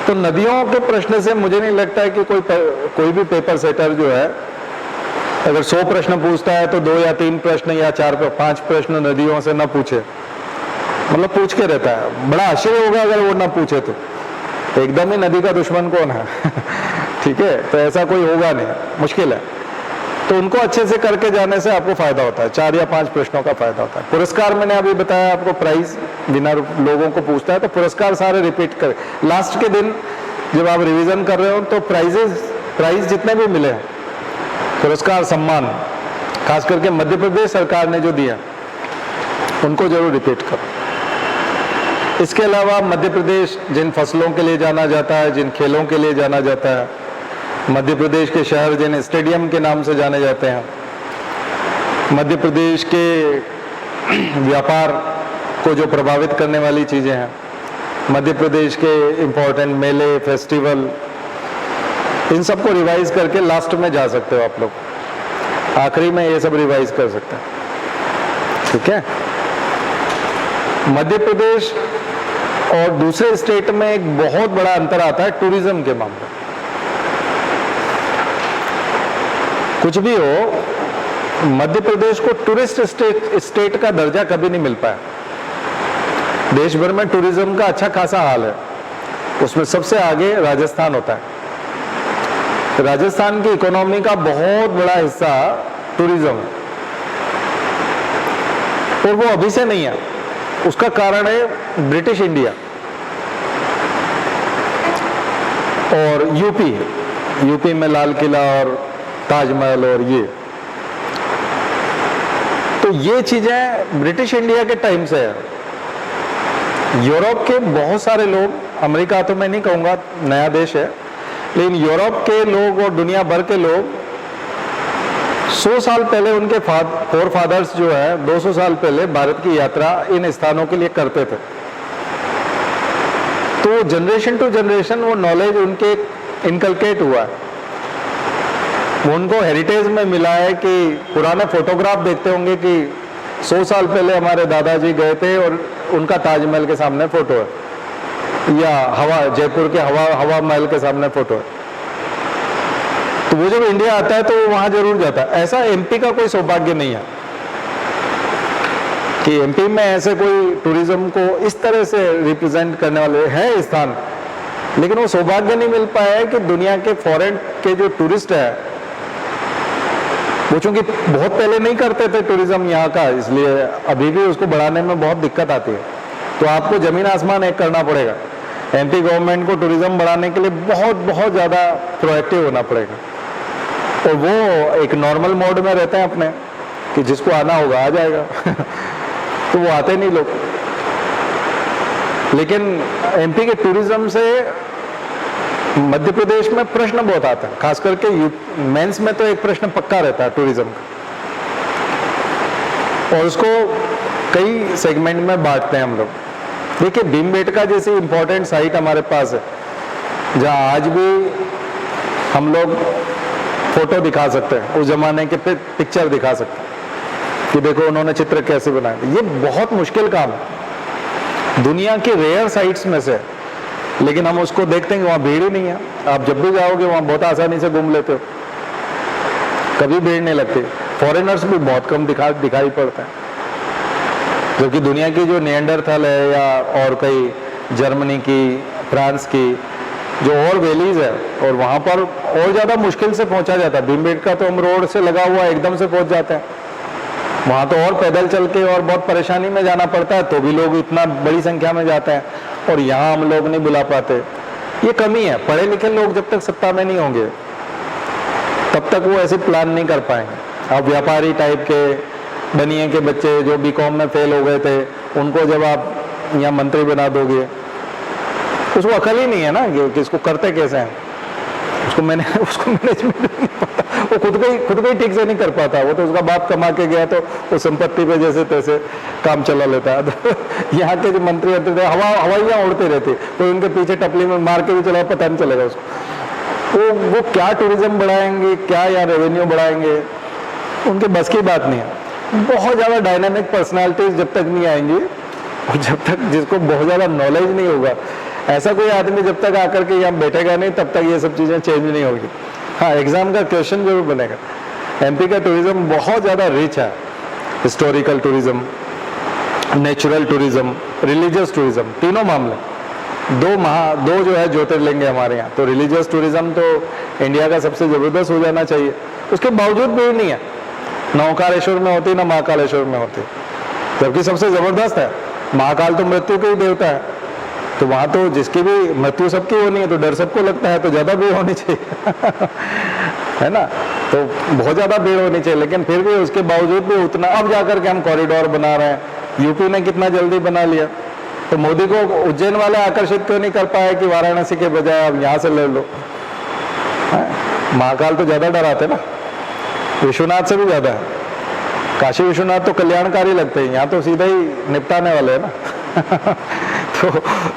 तो नदियों के प्रश्न से मुझे नहीं लगता है कि कोई भी पेपर सेटर जो है अगर 100 प्रश्न पूछता है तो 2 या 3 प्रश्न या 4-5 प्रश्न नदियों से ना पूछे, मतलब पूछ के रहता है। बड़ा आश्चर्य होगा अगर वो ना पूछे तो, एकदम ही नदी का दुश्मन कौन है ठीक है, तो ऐसा कोई होगा नहीं, मुश्किल है। तो उनको अच्छे से करके जाने से आपको फायदा होता है, 4 या 5 प्रश्नों का फायदा होता है। पुरस्कार मैंने अभी बताया आपको, प्राइज विनर लोगों को पूछता है तो पुरस्कार सारे रिपीट करें। लास्ट के दिन जब आप रिवीजन कर रहे हो तो प्राइज जितने भी मिले पुरस्कार सम्मान, खास करके मध्य प्रदेश सरकार ने जो दिया उनको जरूर रिपीट करो। इसके अलावा मध्य प्रदेश जिन फसलों के लिए जाना जाता है, जिन खेलों के लिए जाना जाता है, मध्य प्रदेश के शहर जिन स्टेडियम के नाम से जाने जाते हैं, मध्य प्रदेश के व्यापार को जो प्रभावित करने वाली चीज़ें हैं, मध्य प्रदेश के इम्पोर्टेंट मेले फेस्टिवल, इन सबको रिवाइज करके लास्ट में जा सकते हो आप लोग, आखिरी में ये सब रिवाइज कर सकते हैं, ठीक है। मध्य प्रदेश और दूसरे स्टेट में एक बहुत बड़ा अंतर आता है टूरिज्म के मामले। कुछ भी हो, मध्य प्रदेश को टूरिस्ट स्टेट का दर्जा कभी नहीं मिल पाया। देश भर में टूरिज्म का अच्छा खासा हाल है, उसमें सबसे आगे राजस्थान होता है। राजस्थान की इकोनॉमी का बहुत बड़ा हिस्सा टूरिज्म है, और वो अभी से नहीं है। उसका कारण है ब्रिटिश इंडिया और यूपी में लाल किला और ताजमहल और ये, तो ये चीजें ब्रिटिश इंडिया के टाइम से है। यूरोप के बहुत सारे लोग, अमेरिका तो मैं नहीं कहूँगा, नया देश है, लेकिन यूरोप के लोग और दुनिया भर के लोग 100 साल पहले उनके फोर फादर्स जो है 200 साल पहले भारत की यात्रा इन स्थानों के लिए करते थे। तो जनरेशन टू जनरेशन वो नॉलेज उनके इनकलकेट हुआ है, वो उनको हेरिटेज में मिला है। कि पुराने फोटोग्राफ देखते होंगे कि 100 साल पहले हमारे दादाजी गए थे और उनका ताजमहल के सामने फोटो है, या जयपुर के हवा महल के सामने फोटो है। तो वो जब इंडिया आता है तो वो वहां जरूर जाता है। ऐसा एमपी का कोई सौभाग्य नहीं है कि एमपी में ऐसे कोई टूरिज्म को इस तरह से रिप्रेजेंट करने वाले है स्थान, लेकिन वो सौभाग्य नहीं मिल पाया है कि दुनिया के फॉरेन के जो टूरिस्ट है वो चूंकि बहुत पहले नहीं करते थे टूरिज्म यहाँ का, इसलिए अभी भी उसको बढ़ाने में बहुत दिक्कत आती है। तो आपको जमीन आसमान एक करना पड़ेगा। एमपी गवर्नमेंट को टूरिज्म बढ़ाने के लिए बहुत ज़्यादा प्रोएक्टिव होना पड़ेगा, और वो एक नॉर्मल मोड में रहते हैं अपने कि जिसको आना होगा आ जाएगा तो वो आते नहीं लोग। लेकिन एमपी के टूरिज्म से मध्य प्रदेश में प्रश्न बहुत आता है, खास करके मेंस में तो एक प्रश्न पक्का रहता है टूरिज्म का, और उसको कई सेगमेंट में बांटते हैं हम लोग। देखिए, भीमबेटका जैसी इंपॉर्टेंट साइट हमारे पास है, जहां आज भी हम लोग फोटो दिखा सकते हैं, उस जमाने के पिक्चर दिखा सकते हैं कि देखो उन्होंने चित्र कैसे बनाए। ये बहुत मुश्किल काम है, दुनिया की रेयर साइट्स में से, लेकिन हम उसको देखते हैं कि वहाँ भीड़ ही नहीं है। आप जब भी जाओगे वहाँ बहुत आसानी से घूम लेते हो, कभी भीड़ नहीं लगती। फॉरेनर्स भी बहुत कम दिखाई पड़ते हैं, जबकि दुनिया की जो निएंडरथल है या और कई जर्मनी की, फ्रांस की जो और वैलीज है, और वहाँ पर और ज़्यादा मुश्किल से पहुँचा जाता है। भीमबेटका तो हम रोड से लगा हुआ एकदम से पहुँच जाते हैं, वहाँ तो और पैदल चल के और बहुत परेशानी में जाना पड़ता है, तो भी लोग इतना बड़ी संख्या में जाते हैं, और यहाँ हम लोग नहीं बुला पाते। ये कमी है। पढ़े लिखे लोग जब तक सत्ता में नहीं होंगे तब तक वो ऐसे प्लान नहीं कर पाएंगे। अब व्यापारी टाइप के बनिए के बच्चे जो बीकॉम में फेल हो गए थे, उनको जब आप यहाँ मंत्री बना दोगे, उसको अकल ही नहीं है ना कि इसको करते कैसे हैं, उसको मैनेजमेंट नहीं पता, वो खुद को ही ठीक से नहीं कर पाता। वो तो उसका बाप कमा के गया तो वो संपत्ति पे जैसे तैसे काम चला लेता है। तो यहाँ के जो मंत्री होते थे हवाइयाँ उड़ते रहते, तो उनके पीछे टपली में मार के भी चला, पता नहीं चलेगा उसको। वो क्या टूरिज्म बढ़ाएंगे, क्या यहाँ रेवेन्यू बढ़ाएंगे, उनके बस की बात नहीं है। बहुत ज़्यादा डायनामिक पर्सनैलिटीज जब तक नहीं आएंगी, और जब तक जिसको बहुत ज़्यादा नॉलेज नहीं होगा, ऐसा कोई आदमी जब तक आकर के यहाँ बैठेगा नहीं, तब तक ये सब चीज़ें चेंज नहीं होगी। हाँ, एग्जाम का क्वेश्चन जरूर बनेगा। एमपी का टूरिज्म बहुत ज़्यादा रिच है, historical tourism, natural tourism, religious tourism, तीनों मामले। दो जो है ज्योतिर्लिंग है हमारे यहाँ। तो रिलीजियस टूरिज्म तो इंडिया का सबसे ज़बरदस्त हो जाना चाहिए, उसके बावजूद भी नहीं है। न ओंकारेश्वर में होती, न महाकालेश्वर में होती, जबकि सबसे ज़बरदस्त है। महाकाल तो मृत्यु के ही देवता है, तो वहाँ तो जिसकी भी मृत्यु सबकी होनी है, तो डर सबको लगता है, तो ज़्यादा भीड़ होनी चाहिए है ना। तो बहुत ज़्यादा भीड़ होनी चाहिए, लेकिन फिर भी उसके बावजूद भी उतना, अब जाकर के हम कॉरिडोर बना रहे हैं। यूपी ने कितना जल्दी बना लिया, तो मोदी को उज्जैन वाले आकर्षित क्यों नहीं कर पाए कि वाराणसी के बजाय अब यहाँ से ले लो। महाकाल तो ज़्यादा डराते ना, विश्वनाथ से भी ज़्यादा है। काशी विश्वनाथ तो कल्याणकारी लगते हैं, यहाँ तो सीधा ही निपटाने वाले हैं ना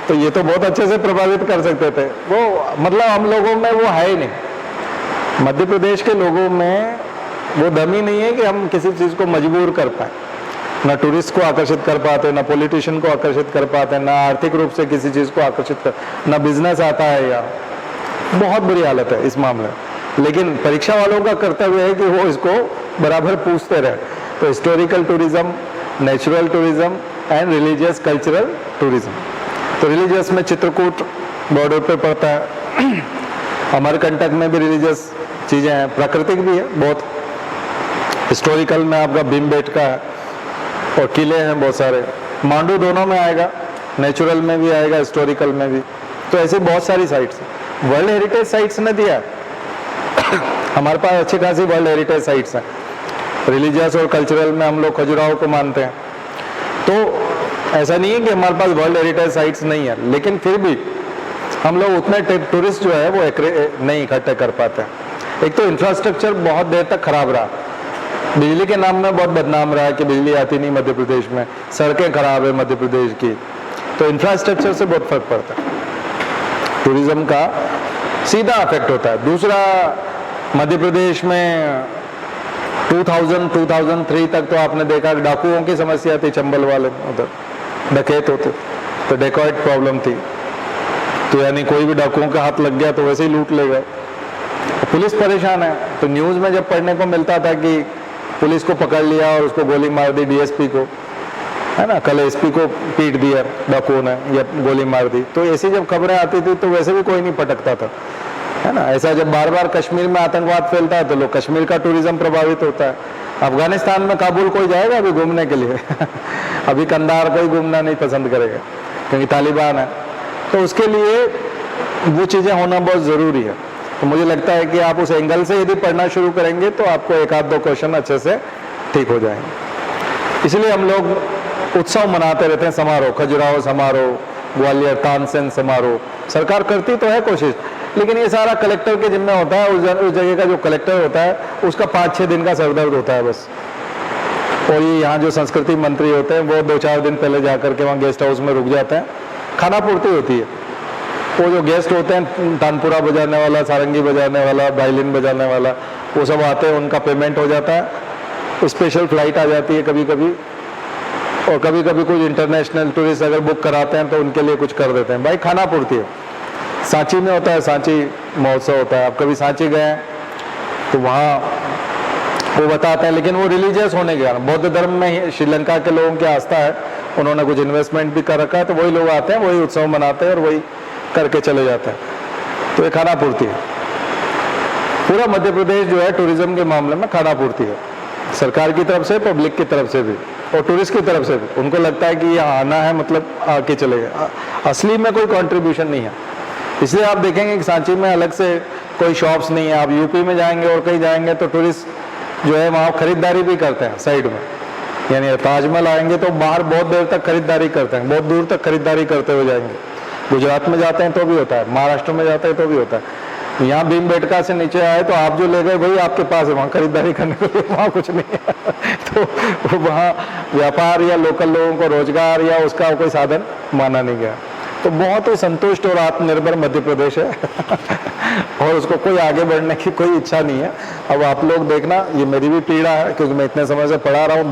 तो ये तो बहुत अच्छे से प्रभावित कर सकते थे वो, मतलब हम लोगों में वो है ही नहीं। मध्य प्रदेश के लोगों में वो दम ही नहीं है कि हम किसी चीज़ को मजबूर कर पाए। ना टूरिस्ट को आकर्षित कर पाते, ना पॉलिटिशियन को आकर्षित कर पाते, ना आर्थिक रूप से किसी चीज़ को आकर्षित कर, ना बिजनेस आता है। या बहुत बुरी हालत है इस मामले में। लेकिन परीक्षा वालों का कर्तव्य है कि वो इसको बराबर पूछते रहे। तो historical tourism, natural tourism and religious cultural tourism. तो रिलीजियस में चित्रकूट बॉर्डर पे पड़ता है। अमरकंटक में भी रिलीजियस चीज़ें हैं, प्राकृतिक भी है बहुत। हिस्टोरिकल में आपका भीमबेटका है और किले हैं बहुत सारे। मांडू दोनों में आएगा, नेचुरल में भी आएगा, हिस्टोरिकल में भी। तो ऐसी बहुत सारी साइट्स हैं। वर्ल्ड हेरिटेज साइट्स ने दिया हमारे पास अच्छी खासी वर्ल्ड हेरिटेज साइट्स हैं। रिलीजियस और कल्चरल में हम लोग खजुराहो को मानते हैं, तो ऐसा नहीं है कि हमारे पास वर्ल्ड हेरिटेज साइट्स नहीं है, लेकिन फिर भी हम लोग उतने टूरिस्ट जो है वो नहीं इकट्ठे कर पाते हैं। एक तो इंफ्रास्ट्रक्चर बहुत देर तक खराब रहा, बिजली के नाम में बहुत बदनाम रहा कि बिजली आती नहीं मध्य प्रदेश में, सड़कें खराब है मध्य प्रदेश की, तो इंफ्रास्ट्रक्चर से बहुत फर्क पड़ता है। टूरिज्म का सीधा इफेक्ट होता है। दूसरा, मध्य प्रदेश में 2003 तक तो आपने देखा डाकुओं की समस्या थी, चंबल वाले उधर डकैत होते, तो डेकॉइट प्रॉब्लम थी, तो यानी कोई भी डाकुओं का हाथ लग गया तो वैसे ही लूट ले गए। पुलिस परेशान है, तो न्यूज़ में जब पढ़ने को मिलता था कि पुलिस को पकड़ लिया और उसको गोली मार दी, डीएसपी को, है ना, कल एसपी को पीट दिया डाकुओं ने या गोली मार दी, तो ऐसी जब खबरें आती थी तो वैसे भी कोई नहीं पटकता था, है ना। ऐसा जब बार बार कश्मीर में आतंकवाद फैलता है तो लोग, कश्मीर का टूरिज्म प्रभावित होता है। अफगानिस्तान में काबुल कोई जाएगा अभी घूमने के लिए अभी कंधार कोई घूमना नहीं पसंद करेगा क्योंकि तालिबान है, तो उसके लिए वो चीज़ें होना बहुत ज़रूरी है। तो मुझे लगता है कि आप उस एंगल से यदि पढ़ना शुरू करेंगे तो आपको एक आध दो क्वेश्चन अच्छे से ठीक हो जाएंगे। इसलिए हम लोग उत्सव मनाते रहते हैं, समारोह, खजुराहो समारोह, ग्वालियर तानसेन समारोह, सरकार करती तो है कोशिश, लेकिन ये सारा कलेक्टर के जिम्मे होता है। उस जगह का जो कलेक्टर होता है उसका 5-6 दिन का सरदर्द होता है बस। और ये यहाँ जो संस्कृति मंत्री होते हैं वो 2-4 दिन पहले जा करके वहाँ गेस्ट हाउस में रुक जाते हैं, खाना पूर्ति होती है। वो जो गेस्ट होते हैं, तानपुरा बजाने वाला, सारंगी बजाने वाला, वायलिन बजाने वाला, वो सब आते हैं, उनका पेमेंट हो जाता है। स्पेशल फ्लाइट आ जाती है कभी कभी, और कभी कभी कुछ इंटरनेशनल टूरिस्ट अगर बुक कराते हैं तो उनके लिए कुछ कर देते हैं। भाई खाना पूर्ति है। सांची में होता है, सांची महोत्सव होता है, आप कभी सांची गए तो वहाँ वो बताते हैं, लेकिन वो रिलीजियस होने के कारण, बौद्ध धर्म में श्रीलंका के लोगों की आस्था है, उन्होंने कुछ इन्वेस्टमेंट भी कर रखा है, तो वही लोग आते हैं, वही उत्सव मनाते हैं और वही करके चले जाते हैं। तो ये खाना पूर्ति है। पूरा मध्य प्रदेश जो है टूरिज्म के मामले में खाना पूर्ति है, सरकार की तरफ से, पब्लिक की तरफ से भी और टूरिस्ट की तरफ से भी। उनको लगता है कि यहाँ आना है मतलब आके चले गए, असली में कोई कंट्रीब्यूशन नहीं है। इसलिए आप देखेंगे कि सांची में अलग से कोई शॉप्स नहीं है। आप यूपी में जाएंगे और कहीं जाएंगे तो टूरिस्ट जो है वहाँ खरीदारी भी करते हैं साइड में, यानी ताजमहल आएंगे तो बाहर बहुत देर तक खरीदारी करते हैं, बहुत दूर तक खरीदारी करते हुए जाएंगे। गुजरात में जाते हैं तो भी होता है, महाराष्ट्र में जाते हैं तो भी होता है। यहाँ भीमबेटका से नीचे आए तो आप जो ले गए वही आपके पास है, वहाँ खरीदारी करने के लिए वहाँ कुछ नहीं है तो वहाँ व्यापार या लोकल लोगों को रोजगार या उसका कोई साधन माना नहीं गया। तो बहुत ही संतुष्ट और आत्मनिर्भर मध्य प्रदेश है और उसको कोई आगे बढ़ने की कोई इच्छा नहीं है। अब आप लोग देखना, ये मेरी भी पीड़ा है क्योंकि मैं इतने समय से पढ़ा रहा हूँ,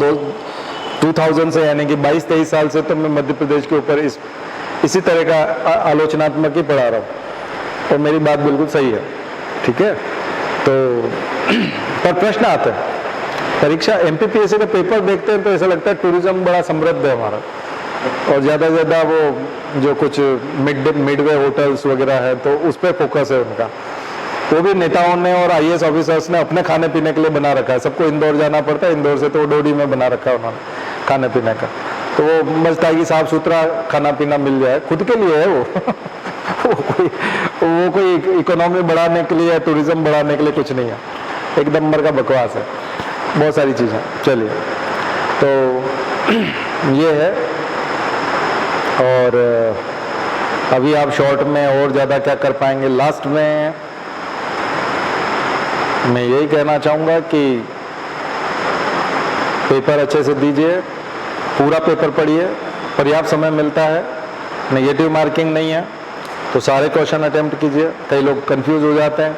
2000 से, यानी कि 22-23 साल से तो मैं मध्य प्रदेश के ऊपर इसी तरह का आलोचनात्मक ही पढ़ा रहा हूँ और मेरी बात बिल्कुल सही है, ठीक है। तो पर प्रश्न आते हैं, परीक्षा एमपीपीएससी का पेपर देखते हैं तो ऐसा लगता है टूरिज्म बड़ा समृद्ध है हमारा, और ज़्यादा से ज़्यादा वो जो कुछ मिडवे होटल्स वगैरह है तो उस पर फोकस है उनका। वो भी नेताओं ने और आईएएस ऑफिसर्स ने अपने खाने पीने के लिए बना रखा है। सबको इंदौर जाना पड़ता है, इंदौर से तो वो डोडी में बना रखा है उन्होंने खाने पीने का। तो वो बचता है कि साफ सुथरा खाना पीना मिल जाए, खुद के लिए है वो कोई इकोनॉमी बढ़ाने के लिए या टूरिज्म बढ़ाने के लिए कुछ नहीं है, एक नंबर का बकवास है, बहुत सारी चीज़ें। चलिए, तो ये है। और अभी आप शॉर्ट में और ज़्यादा क्या कर पाएंगे। लास्ट में मैं यही कहना चाहूँगा कि पेपर अच्छे से दीजिए, पूरा पेपर पढ़िए, पर्याप्त समय मिलता है, नेगेटिव मार्किंग नहीं है तो सारे क्वेश्चन अटेम्प्ट कीजिए। कई लोग कंफ्यूज हो जाते हैं,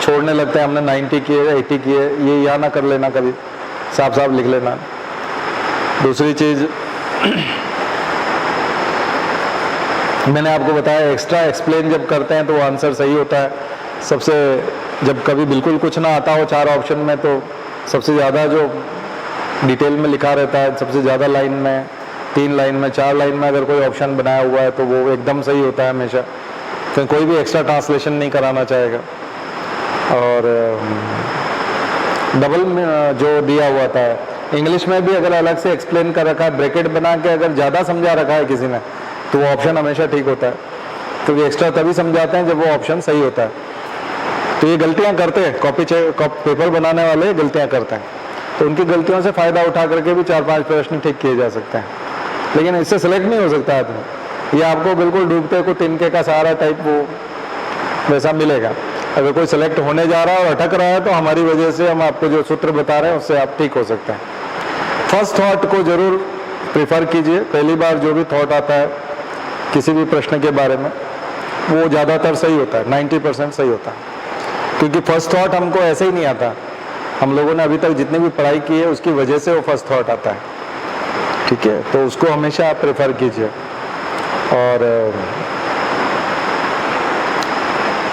छोड़ने लगते हैं, हमने 90 किए 80 किए, ये या ना कर लेना, कभी साफ साफ लिख लेना। दूसरी चीज़ मैंने आपको बताया, एक्स्ट्रा एक्सप्लेन जब करते हैं तो वो आंसर सही होता है। सबसे जब कभी बिल्कुल कुछ ना आता हो 4 ऑप्शन में तो सबसे ज़्यादा जो डिटेल में लिखा रहता है, सबसे ज़्यादा लाइन में, 3 लाइन में, 4 लाइन में अगर कोई ऑप्शन बनाया हुआ है तो वो एकदम सही होता है हमेशा। तो कोई भी एक्स्ट्रा ट्रांसलेशन नहीं कराना चाहेगा। और डबल जो दिया हुआ था इंग्लिश में भी अगर अलग से एक्सप्लेन कर रखा है, ब्रैकेट बना के अगर ज़्यादा समझा रखा है किसी ने, तो वो ऑप्शन हमेशा ठीक होता है, क्योंकि एक्स्ट्रा तभी समझाते हैं जब वो ऑप्शन सही होता है। तो ये गलतियां करते हैं, पेपर बनाने वाले गलतियां करते हैं, तो उनकी गलतियों से फ़ायदा उठा करके भी 4-5 प्रश्न ठीक किए जा सकते हैं, लेकिन इससे सेलेक्ट नहीं हो सकता आदमी। ये आपको बिल्कुल डूबते को तिनके का सहारा टाइप वो वैसा मिलेगा। अगर कोई सेलेक्ट होने जा रहा है और अटक रहा है, तो हमारी वजह से हम आपको जो सूत्र बता रहे हैं उससे आप ठीक हो सकते हैं। फर्स्ट थॉट को जरूर प्रिफर कीजिए। पहली बार जो भी थॉट आता है किसी भी प्रश्न के बारे में, वो ज़्यादातर सही होता है, 90% सही होता है, क्योंकि फर्स्ट थॉट हमको ऐसे ही नहीं आता। हम लोगों ने अभी तक जितनी भी पढ़ाई की है उसकी वजह से वो फर्स्ट थॉट आता है, ठीक है। तो उसको हमेशा आप प्रेफर कीजिए। और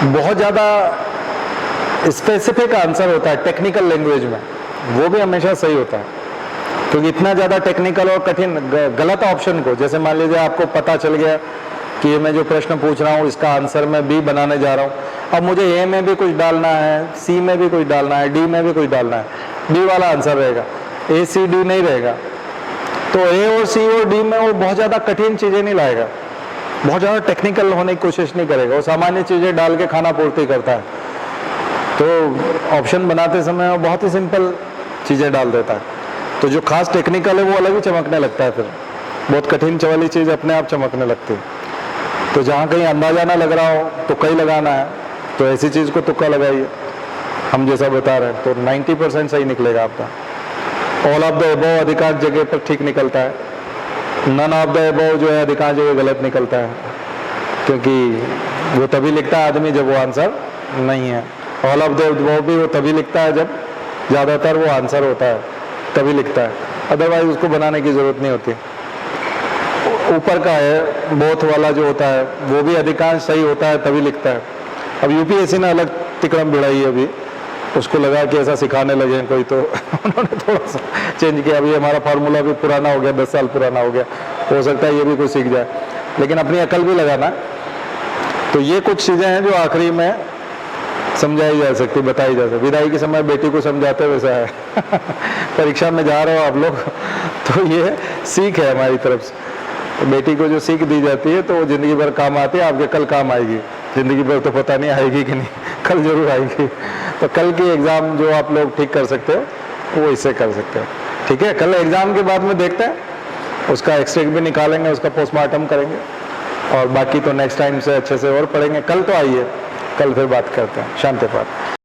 बहुत ज़्यादा स्पेसिफिक आंसर होता है टेक्निकल लैंग्वेज में, वो भी हमेशा सही होता है, क्योंकि इतना ज़्यादा टेक्निकल और कठिन गलत ऑप्शन को, जैसे मान लीजिए आपको पता चल गया कि ये मैं जो प्रश्न पूछ रहा हूँ इसका आंसर मैं बी बनाने जा रहा हूँ, अब मुझे ए में भी कुछ डालना है, सी में भी कुछ डालना है, डी में भी कुछ डालना है, बी वाला आंसर रहेगा, ए सी डी नहीं रहेगा। तो ए और सी और डी में वो बहुत ज़्यादा कठिन चीज़ें नहीं लाएगा, बहुत ज़्यादा टेक्निकल होने की कोशिश नहीं करेगा, वो सामान्य चीज़ें डाल के खाना पूर्ति करता है। तो ऑप्शन बनाते समय वो बहुत ही सिंपल चीज़ें डाल देता है, तो जो खास टेक्निकल है वो अलग ही चमकने लगता है, फिर बहुत कठिन वाली चीज़ अपने आप चमकने लगती है। तो जहाँ कहीं अंदाजा ना लग रहा हो तुक्का ही लगाना है, तो ऐसी चीज़ को तुक्का लगाइए, हम जैसा बता रहे हैं, तो 90% सही निकलेगा आपका। ऑल ऑफ द अबव अधिकांश जगह पर ठीक निकलता है, नन ऑफ द अबव जो है अधिकांश जगह गलत निकलता है, क्योंकि वो तभी लिखता है आदमी जब वो आंसर नहीं है। ऑल ऑफ द अबव भी वो तभी लिखता है जब ज़्यादातर वो आंसर होता है, तभी लिखता है, अदरवाइज उसको बनाने की ज़रूरत नहीं होती। ऊपर का है बोथ वाला जो होता है वो भी अधिकांश सही होता है तभी लिखता है। अब यूपीएससी ने अलग तिकड़म भिड़ाई है, अभी उसको लगा कि ऐसा सिखाने लगे कोई, तो उन्होंने थोड़ा सा चेंज किया। अभी हमारा फार्मूला भी पुराना हो गया, 10 साल पुराना हो गया, हो सकता है ये भी कुछ सीख जाए, लेकिन अपनी अकल भी लगाना। तो ये कुछ चीज़ें हैं जो आखिरी में समझाई जा सकती, बताई जा सकती। विदाई के समय बेटी को समझाते वैसा है परीक्षा में जा रहे हो आप लोग, तो ये सीख है हमारी तरफ से। तो बेटी को जो सीख दी जाती है तो वो ज़िंदगी भर काम आती है, आपके कल काम आएगी। ज़िंदगी भर तो पता नहीं आएगी कि नहीं, कल जरूर आएगी। तो कल की एग्ज़ाम जो आप लोग ठीक कर सकते हो वो इससे कर सकते हो, ठीक है। कल एग्ज़ाम के बाद में देखते हैं, उसका एक्सट्रैक्ट भी निकालेंगे, उसका पोस्टमार्टम करेंगे, और बाकी तो नेक्स्ट टाइम से अच्छे से और पढ़ेंगे। कल तो आइए, कल फिर बात करते हैं। शांति पाठ।